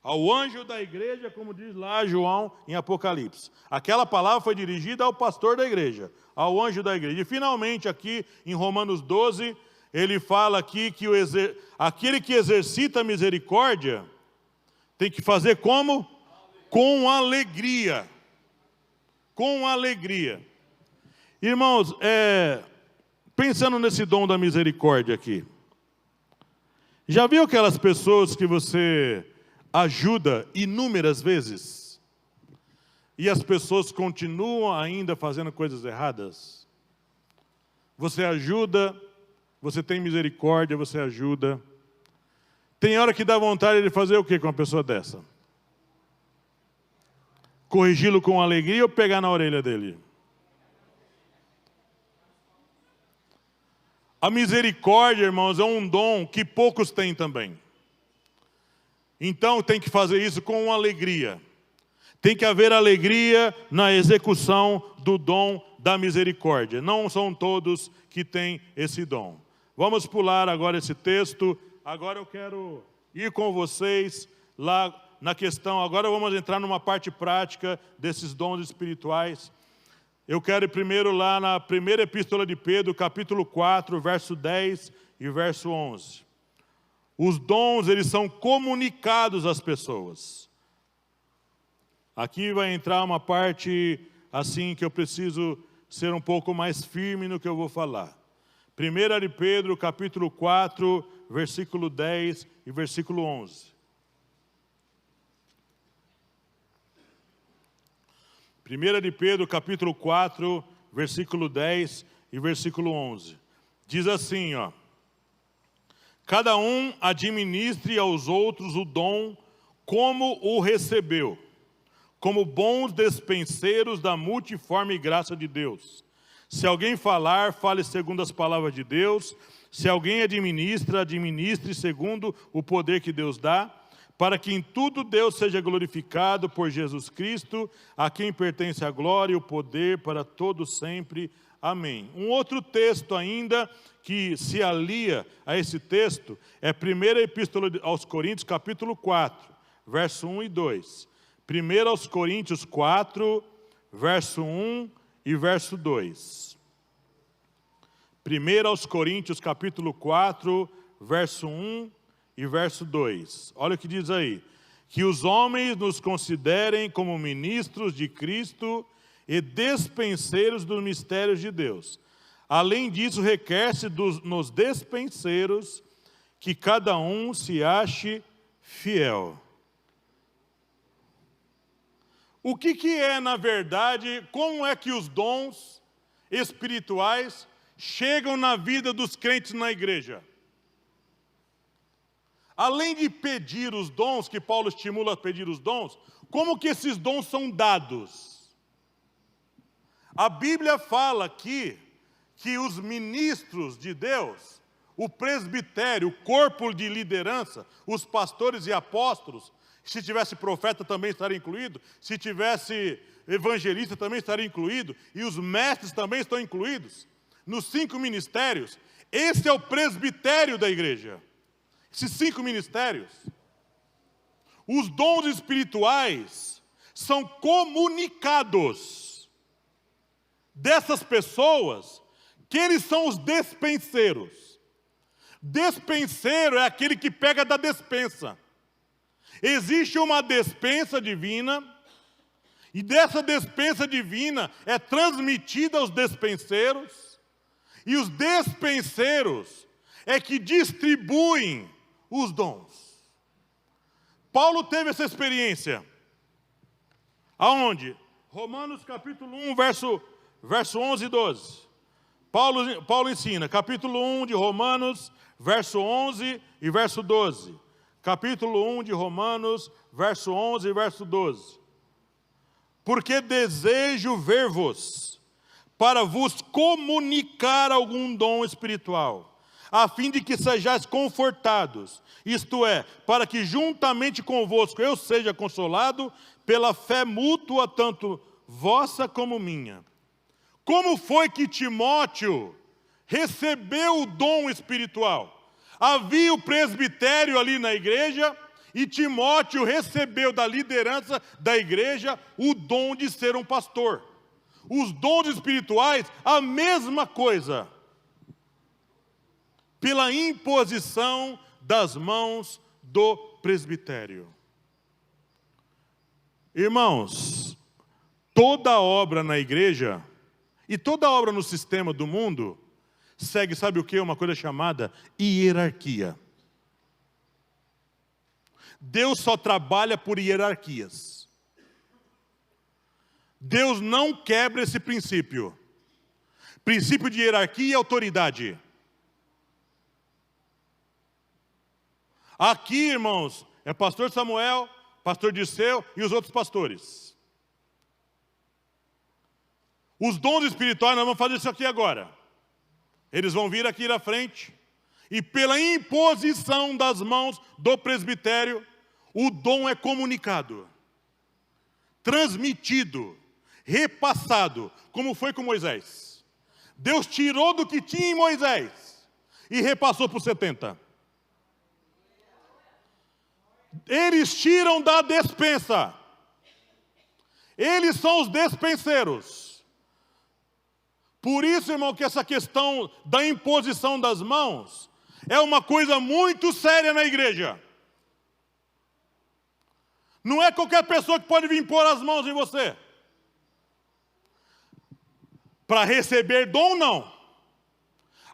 Ao anjo da igreja, como diz lá João em Apocalipse. Aquela palavra foi dirigida ao pastor da igreja, ao anjo da igreja. E finalmente aqui em Romanos 12, ele fala aqui que aquele que exercita a misericórdia tem que fazer como? Com alegria. Com alegria. Irmãos, pensando nesse dom da misericórdia aqui. Já viu aquelas pessoas que você ajuda inúmeras vezes e as pessoas continuam ainda fazendo coisas erradas? Você ajuda, você tem misericórdia, você ajuda. Tem hora que dá vontade de fazer o que com uma pessoa dessa? Corrigi-lo com alegria ou pegar na orelha dele? A misericórdia, irmãos, é um dom que poucos têm também. Então tem que fazer isso com alegria. Tem que haver alegria na execução do dom da misericórdia. Não são todos que têm esse dom. Vamos pular agora esse texto. Agora eu quero ir com vocês lá na questão. Agora vamos entrar numa parte prática desses dons espirituais. Eu quero ir primeiro lá na primeira epístola de Pedro, capítulo 4, verso 10 e verso 11. Os dons, eles são comunicados às pessoas. Aqui vai entrar uma parte assim que eu preciso ser um pouco mais firme no que eu vou falar. 1 de Pedro, capítulo 4, versículo 10 e versículo 11. 1 de Pedro, capítulo 4, versículo 10 e versículo 11. Diz assim, ó. Cada um administre aos outros o dom como o recebeu, como bons despenseiros da multiforme graça de Deus. Se alguém falar, fale segundo as palavras de Deus. Se alguém administra, administre segundo o poder que Deus dá, para que em tudo Deus seja glorificado por Jesus Cristo, a quem pertence a glória e o poder para todos sempre. Amém. Um outro texto ainda que se alia a esse texto é 1 Epístola aos Coríntios, capítulo 4, verso 1 e 2. 1 aos Coríntios 4, verso 1 e verso 2. 1 aos Coríntios, capítulo 4, verso 1 e verso 2. Olha o que diz aí. Que os homens nos considerem como ministros de Cristo e despenseiros dos mistérios de Deus. Além disso, requer-se nos despenseiros que cada um se ache fiel. O que é, na verdade, como é que os dons espirituais chegam na vida dos crentes na igreja? Além de pedir os dons, que Paulo estimula a pedir os dons, como que esses dons são dados? A Bíblia fala aqui que os ministros de Deus, o presbitério, o corpo de liderança, os pastores e apóstolos, se tivesse profeta também estaria incluído, se tivesse evangelista também estaria incluído, e os mestres também estão incluídos, nos 5 ministérios. Esse é o presbitério da igreja. Esses 5 ministérios. Os dons espirituais são comunicados dessas pessoas, que eles são os despenseiros. Despenseiro é aquele que pega da despensa. Existe uma despensa divina, e dessa despensa divina é transmitida aos despenseiros, e os despenseiros é que distribuem os dons. Paulo teve essa experiência. Aonde? Romanos capítulo 1, verso 11 e 12. Paulo ensina, capítulo 1 de Romanos, verso 11 e verso 12. Capítulo 1 de Romanos, verso 11 e verso 12. Porque desejo ver-vos, para vos comunicar algum dom espiritual, a fim de que sejais confortados, isto é, para que juntamente convosco eu seja consolado pela fé mútua, tanto vossa como minha. Como foi que Timóteo recebeu o dom espiritual? Havia o presbitério ali na igreja, e Timóteo recebeu da liderança da igreja o dom de ser um pastor. Os dons espirituais, a mesma coisa. Pela imposição das mãos do presbitério. Irmãos, toda obra na igreja e toda obra no sistema do mundo segue, sabe o que? Uma coisa chamada hierarquia. Deus só trabalha por hierarquias. Deus não quebra esse princípio. Princípio de hierarquia e autoridade. Aqui, irmãos, é pastor Samuel, pastor Disseu e os outros pastores. Os dons espirituais, nós vamos fazer isso aqui agora. Eles vão vir aqui na frente. E pela imposição das mãos do presbitério, o dom é comunicado, transmitido, repassado, como foi com Moisés. Deus tirou do que tinha em Moisés e repassou para os 70. Eles tiram da despensa. Eles são os despenseiros. Por isso, irmão, que essa questão da imposição das mãos é uma coisa muito séria na igreja. Não é qualquer pessoa que pode vir impor as mãos em você. Para receber dom, não.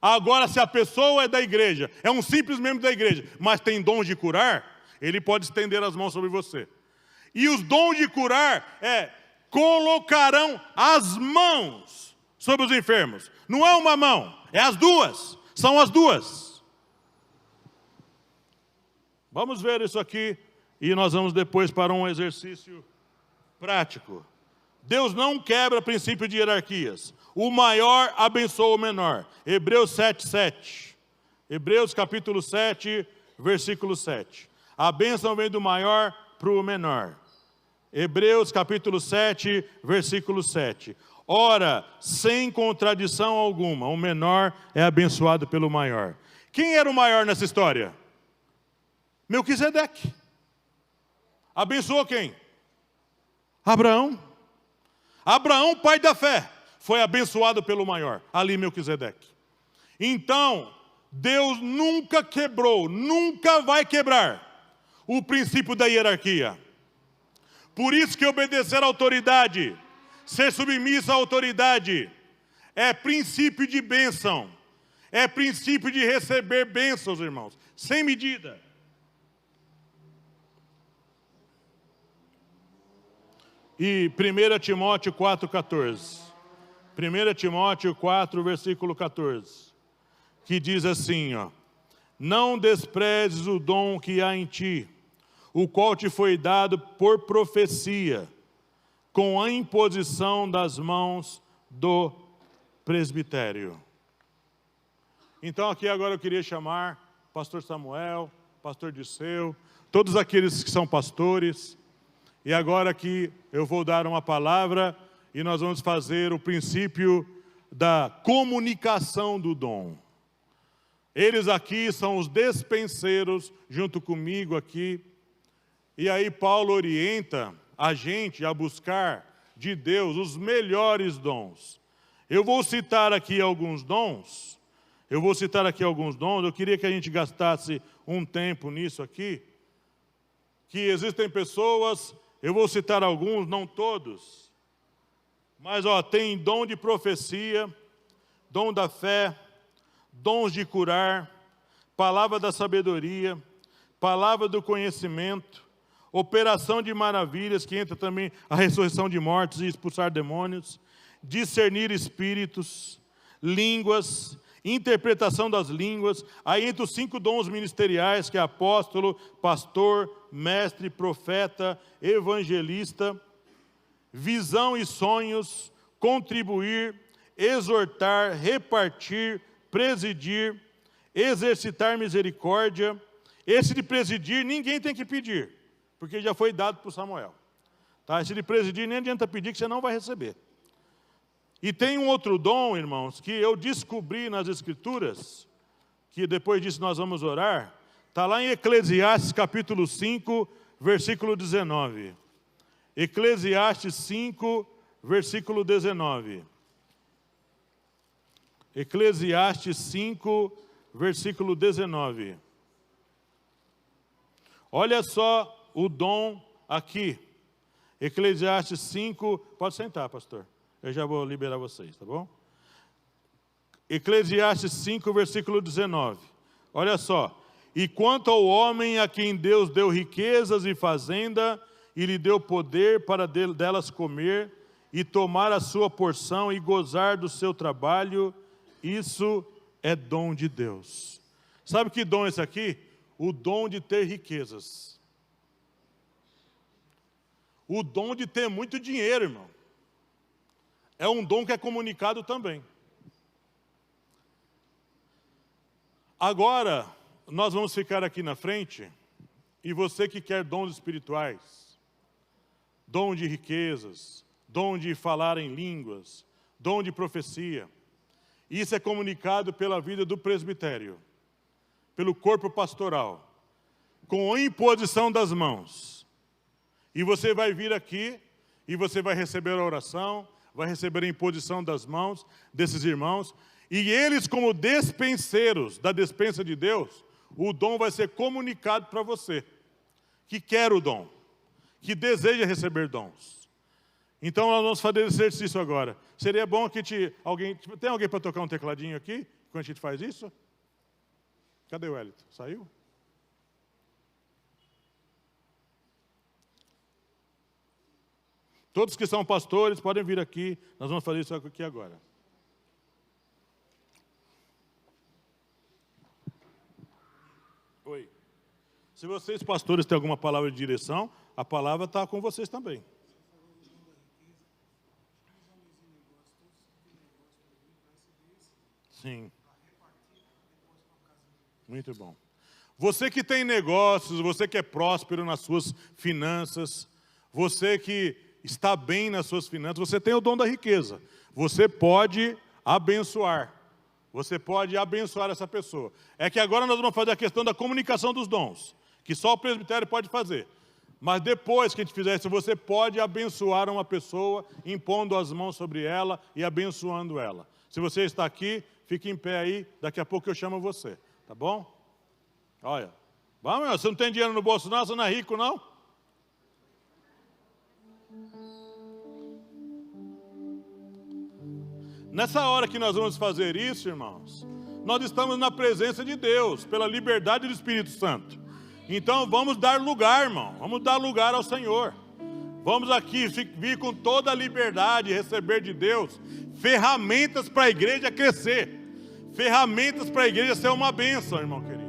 Agora, se a pessoa é da igreja, é um simples membro da igreja, mas tem dom de curar, ele pode estender as mãos sobre você. E os dons de curar colocarão as mãos sobre os enfermos. Não é uma mão, é as duas. São as duas. Vamos ver isso aqui e nós vamos depois para um exercício prático. Deus não quebra princípio de hierarquias. O maior abençoa o menor. Hebreus 7:7. Hebreus capítulo 7, versículo 7. A bênção vem do maior para o menor. Hebreus capítulo 7, versículo 7. Ora, sem contradição alguma, o menor é abençoado pelo maior. Quem era o maior nessa história? Melquisedeque. Abençoou quem? Abraão. Abraão, pai da fé, foi abençoado pelo maior, ali Melquisedeque. Então, Deus nunca quebrou, nunca vai quebrar o princípio da hierarquia. Por isso que obedecer à autoridade, ser submisso à autoridade, é princípio de bênção, é princípio de receber bênçãos, irmãos, sem medida. E 1 Timóteo 4,14. 1 Timóteo 4, versículo 14. Que diz assim, ó. Não desprezes o dom que há em ti, o qual te foi dado por profecia, com a imposição das mãos do presbitério. Então aqui agora eu queria chamar pastor Samuel, pastor Disseu, todos aqueles que são pastores. E agora aqui eu vou dar uma palavra e nós vamos fazer o princípio da comunicação do dom. Eles aqui são os despenseiros, junto comigo aqui. E aí Paulo orienta a gente a buscar de Deus os melhores dons. Eu vou citar aqui alguns dons. Eu queria que a gente gastasse um tempo nisso aqui. Que existem pessoas... Eu vou citar alguns, não todos. Mas tem dom de profecia, dom da fé, dons de curar, palavra da sabedoria, palavra do conhecimento, operação de maravilhas, que entra também a ressurreição de mortos e expulsar demônios, discernir espíritos, línguas, interpretação das línguas, aí entre os 5 dons ministeriais, que é apóstolo, pastor, mestre, profeta, evangelista, visão e sonhos, contribuir, exortar, repartir, presidir, exercitar misericórdia. Esse de presidir, ninguém tem que pedir, porque já foi dado para o Samuel. Tá? Esse de presidir, nem adianta pedir, que você não vai receber. E tem um outro dom, irmãos, que eu descobri nas Escrituras, que depois disso nós vamos orar, está lá em Eclesiastes capítulo 5, versículo 19. Eclesiastes 5, versículo 19. Eclesiastes 5, versículo 19. Olha só o dom aqui. Eclesiastes 5, pode sentar, pastor. Eu já vou liberar vocês, tá bom? Eclesiastes 5, versículo 19. Olha só. E quanto ao homem a quem Deus deu riquezas e fazenda, e lhe deu poder para delas comer, e tomar a sua porção e gozar do seu trabalho, isso é dom de Deus. Sabe que dom é esse aqui? O dom de ter riquezas. O dom de ter muito dinheiro, irmão. É um dom que é comunicado também. Agora, nós vamos ficar aqui na frente, e você que quer dons espirituais, dom de riquezas, dom de falar em línguas, dom de profecia, isso é comunicado pela vida do presbitério, pelo corpo pastoral, com a imposição das mãos. E você vai vir aqui, e você vai receber a oração, vai receber a imposição das mãos desses irmãos, e eles, como despenseiros da despensa de Deus, o dom vai ser comunicado para você, que quer o dom, que deseja receber dons. Então nós vamos fazer esse exercício agora. Seria bom que tem alguém para tocar um tecladinho aqui, quando a gente faz isso? Cadê o Wellington? Saiu? Todos que são pastores podem vir aqui, nós vamos fazer isso aqui agora. Oi. Se vocês, pastores, têm alguma palavra de direção, a palavra está com vocês também. Sim. Muito bom. Você que tem negócios, você que é próspero nas suas finanças, você que está bem nas suas finanças, você tem o dom da riqueza. Você pode abençoar. Você pode abençoar essa pessoa. É que agora nós vamos fazer a questão da comunicação dos dons, que só o presbitério pode fazer. Mas depois que a gente fizer isso, você pode abençoar uma pessoa, impondo as mãos sobre ela e abençoando ela. Se você está aqui, fique em pé aí, daqui a pouco eu chamo você. Tá bom? Olha, vamos, você não tem dinheiro no bolso não, você não é rico não? Nessa hora que nós vamos fazer isso, irmãos, nós estamos na presença de Deus, pela liberdade do Espírito Santo. Então vamos dar lugar, irmão, vamos dar lugar ao Senhor. Vamos aqui vir com toda a liberdade, receber de Deus ferramentas para a igreja crescer, ferramentas para a igreja ser uma bênção, irmão querido.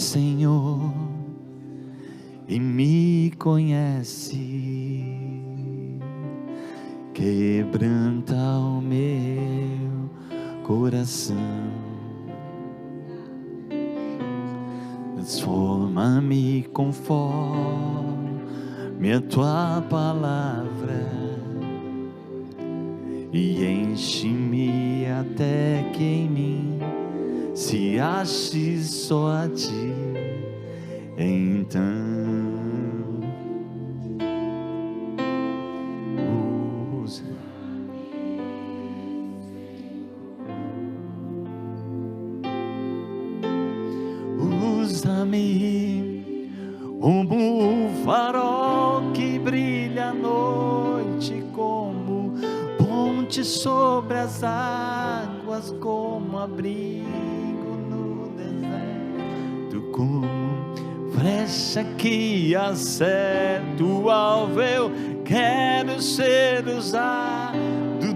Senhor, e me conhece. Quebranta o meu coração, transforma-me conforme a tua palavra e enche-me até que em mim se ache só a ti. Então usa-me como o farol que brilha à noite, como ponte sobre as águas, como abrigo no deserto, como flecha que acerta o alvo. Eu quero ser usado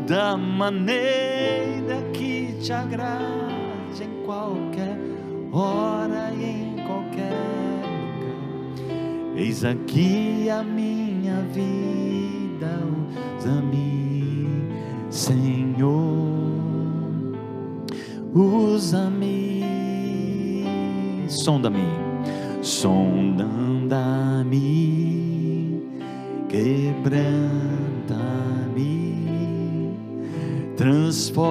da maneira que te agrade, em qualquer hora e em qualquer lugar. Eis aqui a minha vida, usa-me, Senhor, usa-me, sonda-me, sonda-me, quebranta-me, transforma-me,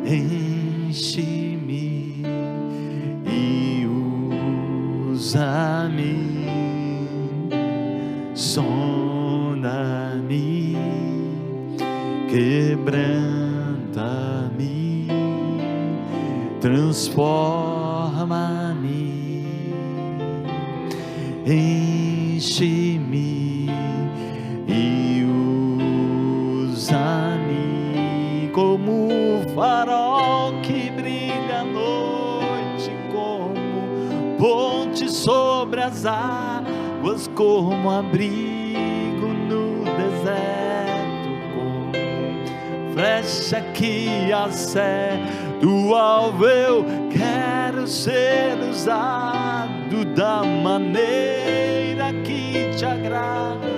enche-me e usa-me, sonda-me, quebranta-me, transforma-me, enche-me e usa-me como o farol que brilha à noite, como ponte sobre as águas, como abrigo no deserto, como flecha que acerta o alvo. Eu quero ser usado da maneira que te agrada,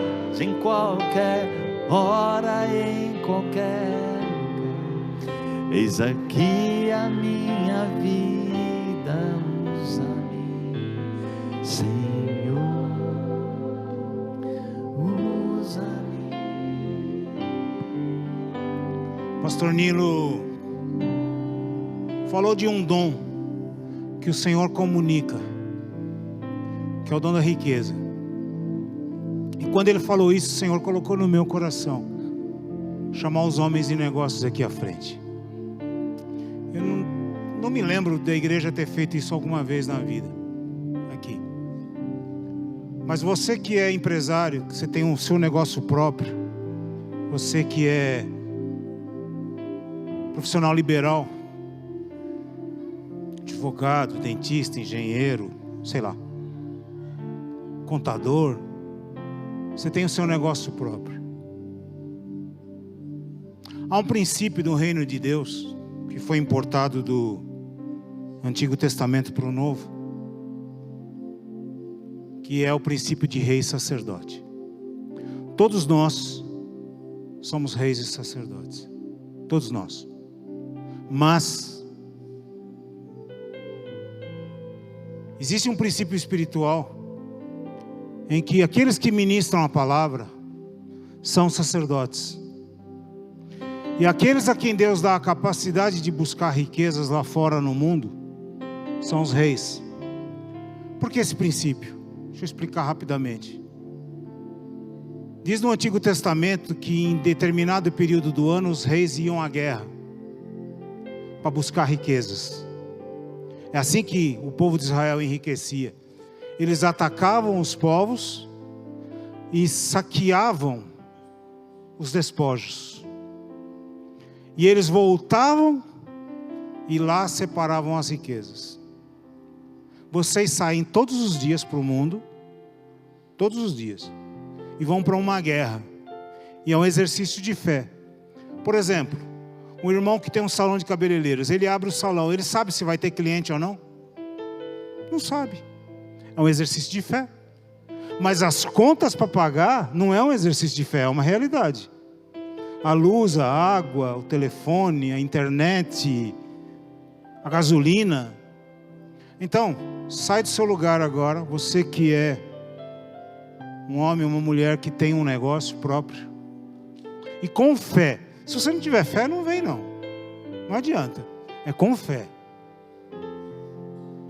em qualquer hora, em qualquer lugar. Eis aqui a minha vida, usa-me, Senhor, usa-me. Pastor Nilo falou de um dom que o Senhor comunica, que é o dom da riqueza. E quando ele falou isso, o Senhor colocou no meu coração chamar os homens de negócios aqui à frente. Eu não me lembro da igreja ter feito isso alguma vez na vida aqui. Mas você que é empresário, que você tem o seu negócio próprio, você que é profissional liberal, advogado, dentista, engenheiro, sei lá, contador, você tem o seu negócio próprio. Há um princípio do reino de Deus que foi importado do Antigo Testamento para o Novo, que é o princípio de rei e sacerdote. Todos nós somos reis e sacerdotes, todos nós. Mas existe um princípio espiritual em que aqueles que ministram a palavra são sacerdotes. E aqueles a quem Deus dá a capacidade de buscar riquezas lá fora no mundo são os reis. Por que esse princípio? Deixa eu explicar rapidamente. Diz no Antigo Testamento que em determinado período do ano os reis iam à guerra para buscar riquezas. É assim que o povo de Israel enriquecia. Eles atacavam os povos e saqueavam os despojos. E eles voltavam e lá separavam as riquezas. Vocês saem todos os dias para o mundo, todos os dias, e vão para uma guerra. E é um exercício de fé. Por exemplo, Um irmão que tem um salão de cabeleireiros, ele abre o salão, ele sabe se vai ter cliente ou não? Não sabe. É um exercício de fé. Mas as contas para pagar não é um exercício de fé, é uma realidade. A luz, a água, o telefone, a internet, a gasolina. Então, sai do seu lugar agora, você que é um homem, uma mulher que tem um negócio próprio. E com fé. Se você não tiver fé, não vem não. Não adianta. É com fé.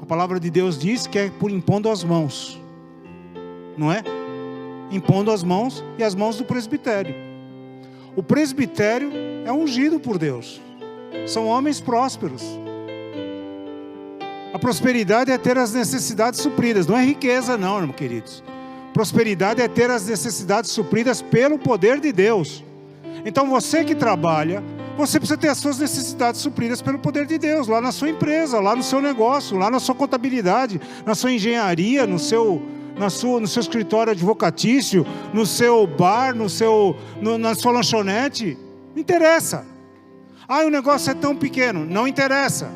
A palavra de Deus diz que é por impondo as mãos. Não é? Impondo as mãos e as mãos do presbitério. O presbitério é ungido por Deus. São homens prósperos. A prosperidade é ter as necessidades supridas. Não é riqueza não, irmãos queridos. Prosperidade é ter as necessidades supridas pelo poder de Deus. Então você que trabalha, você precisa ter as suas necessidades supridas pelo poder de Deus, lá na sua empresa, lá no seu negócio, lá na sua contabilidade, na sua engenharia, no seu escritório advocatício, no seu bar, na sua lanchonete. Não interessa. O negócio é tão pequeno. Não interessa.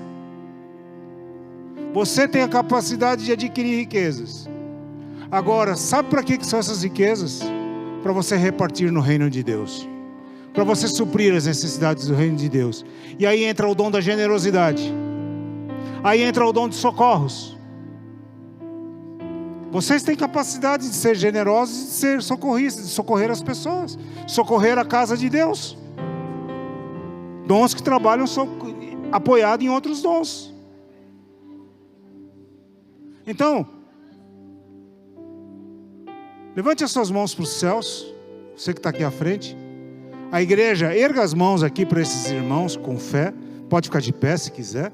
Você tem a capacidade de adquirir riquezas. Agora, sabe para que são essas riquezas? Para você repartir no reino de Deus. Para você suprir as necessidades do reino de Deus. E aí entra o dom da generosidade. Aí entra o dom de socorros. Vocês têm capacidade de ser generosos e de ser socorristas, de socorrer as pessoas, socorrer a casa de Deus. Dons que trabalham apoiados em outros dons. Então, levante as suas mãos para os céus, você que está aqui à frente. A igreja, erga as mãos aqui para esses irmãos com fé. Pode ficar de pé se quiser.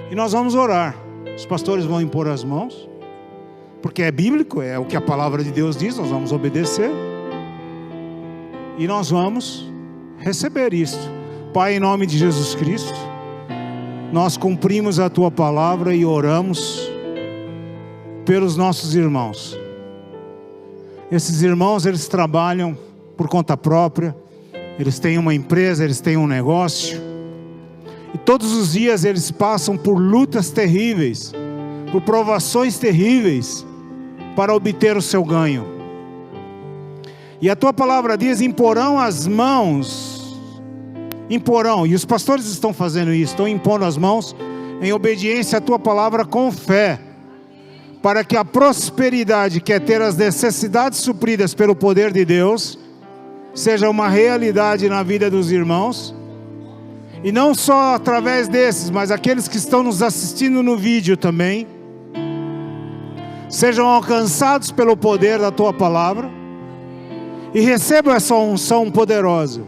E nós vamos orar. Os pastores vão impor as mãos, porque é bíblico, é o que a palavra de Deus diz, nós vamos obedecer. E nós vamos receber isso. Pai, em nome de Jesus Cristo, nós cumprimos a Tua palavra e oramos pelos nossos irmãos. Esses irmãos, eles trabalham por conta própria, eles têm uma empresa, eles têm um negócio, e todos os dias eles passam por lutas terríveis, por provações terríveis, para obter o seu ganho. E a Tua palavra diz: imporão as mãos, imporão, e os pastores estão fazendo isso, estão impondo as mãos em obediência à Tua palavra com fé, para que a prosperidade, que é ter as necessidades supridas pelo poder de Deus, seja uma realidade na vida dos irmãos, e não só através desses, mas aqueles que estão nos assistindo no vídeo também, sejam alcançados pelo poder da Tua palavra, e recebam essa unção poderosa,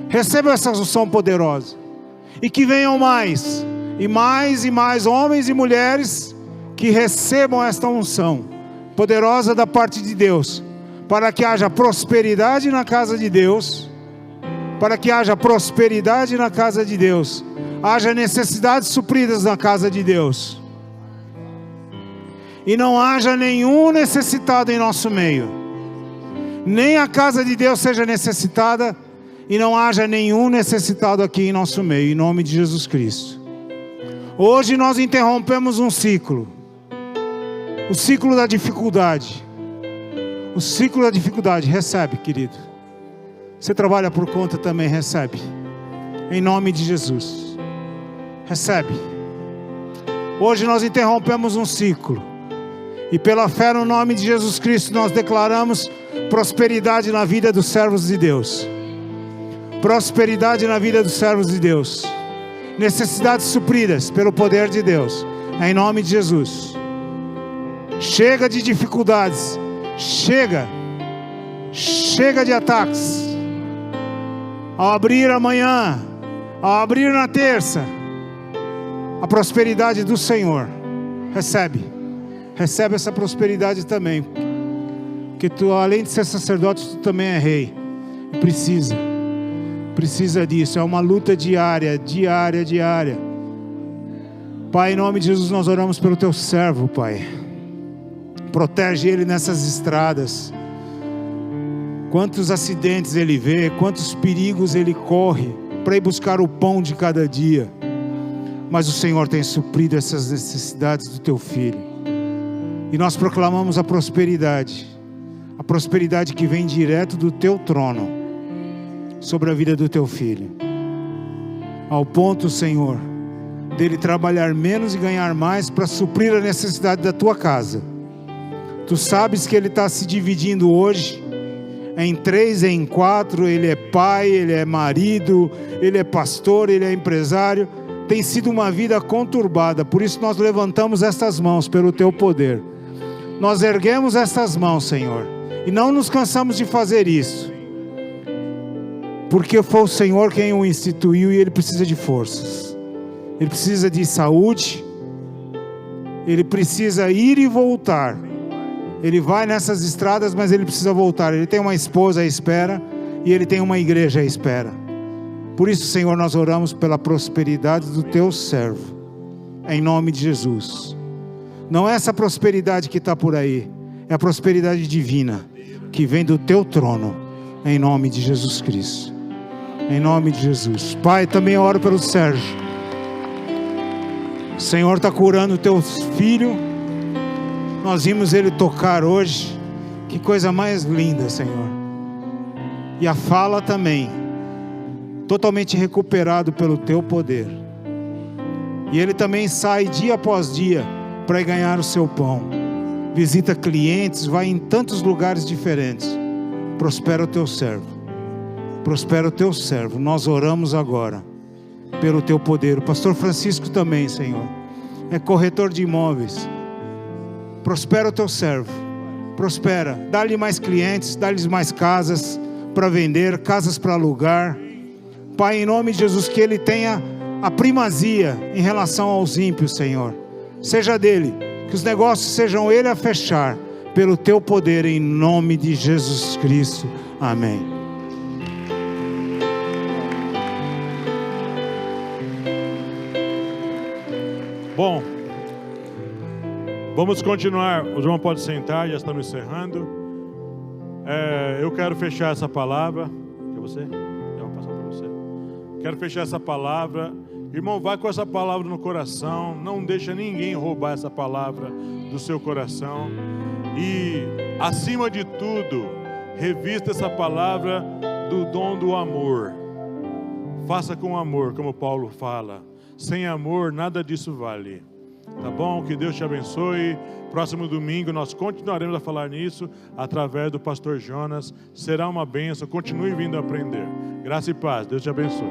recebam essa unção poderosa, e que venham mais, e mais e mais homens e mulheres, que recebam esta unção poderosa da parte de Deus, para que haja prosperidade na casa de Deus, para que haja prosperidade na casa de Deus, haja necessidades supridas na casa de Deus, e não haja nenhum necessitado em nosso meio, nem a casa de Deus seja necessitada, e não haja nenhum necessitado aqui em nosso meio, em nome de Jesus Cristo. Hoje nós interrompemos um ciclo, o ciclo da dificuldade. O ciclo da dificuldade, recebe, querido. Você trabalha por conta também, recebe. Em nome de Jesus. Recebe. Hoje nós interrompemos um ciclo. E pela fé no nome de Jesus Cristo, nós declaramos prosperidade na vida dos servos de Deus. Prosperidade na vida dos servos de Deus. Necessidades supridas pelo poder de Deus. Em nome de Jesus. Chega de dificuldades. Chega de ataques. Ao abrir amanhã, ao abrir na terça, a prosperidade do Senhor, recebe essa prosperidade também, porque tu, além de ser sacerdote, tu também é rei, precisa disso, é uma luta diária. Pai, em nome de Jesus, nós oramos pelo Teu servo, Pai. Protege ele nessas estradas. Quantos acidentes ele vê, quantos perigos ele corre para ir buscar o pão de cada dia. Mas o Senhor tem suprido essas necessidades do teu filho. E nós proclamamos a prosperidade que vem direto do teu trono sobre a vida do teu filho. Ao ponto, Senhor, dele trabalhar menos e ganhar mais para suprir a necessidade da tua casa. Tu sabes que ele está se dividindo hoje em 3, em 4, ele é pai, ele é marido, ele é pastor, ele é empresário. Tem sido uma vida conturbada, por isso nós levantamos estas mãos pelo teu poder. Nós erguemos estas mãos, Senhor, e não nos cansamos de fazer isso, porque foi o Senhor quem o instituiu e ele precisa de forças, ele precisa de saúde, ele precisa ir e voltar. Ele vai nessas estradas, mas ele precisa voltar. Ele tem uma esposa à espera e ele tem uma igreja à espera. Por isso, Senhor, nós oramos pela prosperidade do teu servo, em nome de Jesus. Não é essa prosperidade que está por aí, é a prosperidade divina que vem do teu trono, em nome de Jesus Cristo. Em nome de Jesus. Pai, também oro pelo Sérgio. O Senhor está curando o teu filho. Nós vimos ele tocar hoje. Que coisa mais linda, Senhor. E a fala também, totalmente recuperado pelo teu poder. E ele também sai dia após dia para ganhar o seu pão. Visita clientes, vai em tantos lugares diferentes. Prospera o teu servo. Prospera o teu servo. Nós oramos agora pelo teu poder. O pastor Francisco também, Senhor, é corretor de imóveis. Prospera o teu servo. Prospera. Dá-lhe mais clientes, dá-lhes mais casas para vender, casas para alugar. Pai, em nome de Jesus, que ele tenha a primazia em relação aos ímpios, Senhor. Seja dele, que os negócios sejam ele a fechar, pelo teu poder, em nome de Jesus Cristo. Amém. Bom, vamos continuar. O João pode sentar, já estamos encerrando. Eu quero fechar essa palavra. Quer você? Eu vou passar para você. Quero fechar essa palavra. Irmão, vai com essa palavra no coração. Não deixa ninguém roubar essa palavra do seu coração. E, acima de tudo, revista essa palavra do dom do amor. Faça com amor, como Paulo fala. Sem amor, nada disso vale. Tá bom? Que Deus te abençoe. Próximo domingo nós continuaremos a falar nisso através do pastor Jonas. Será uma bênção. Continue vindo aprender. Graça e paz. Deus te abençoe.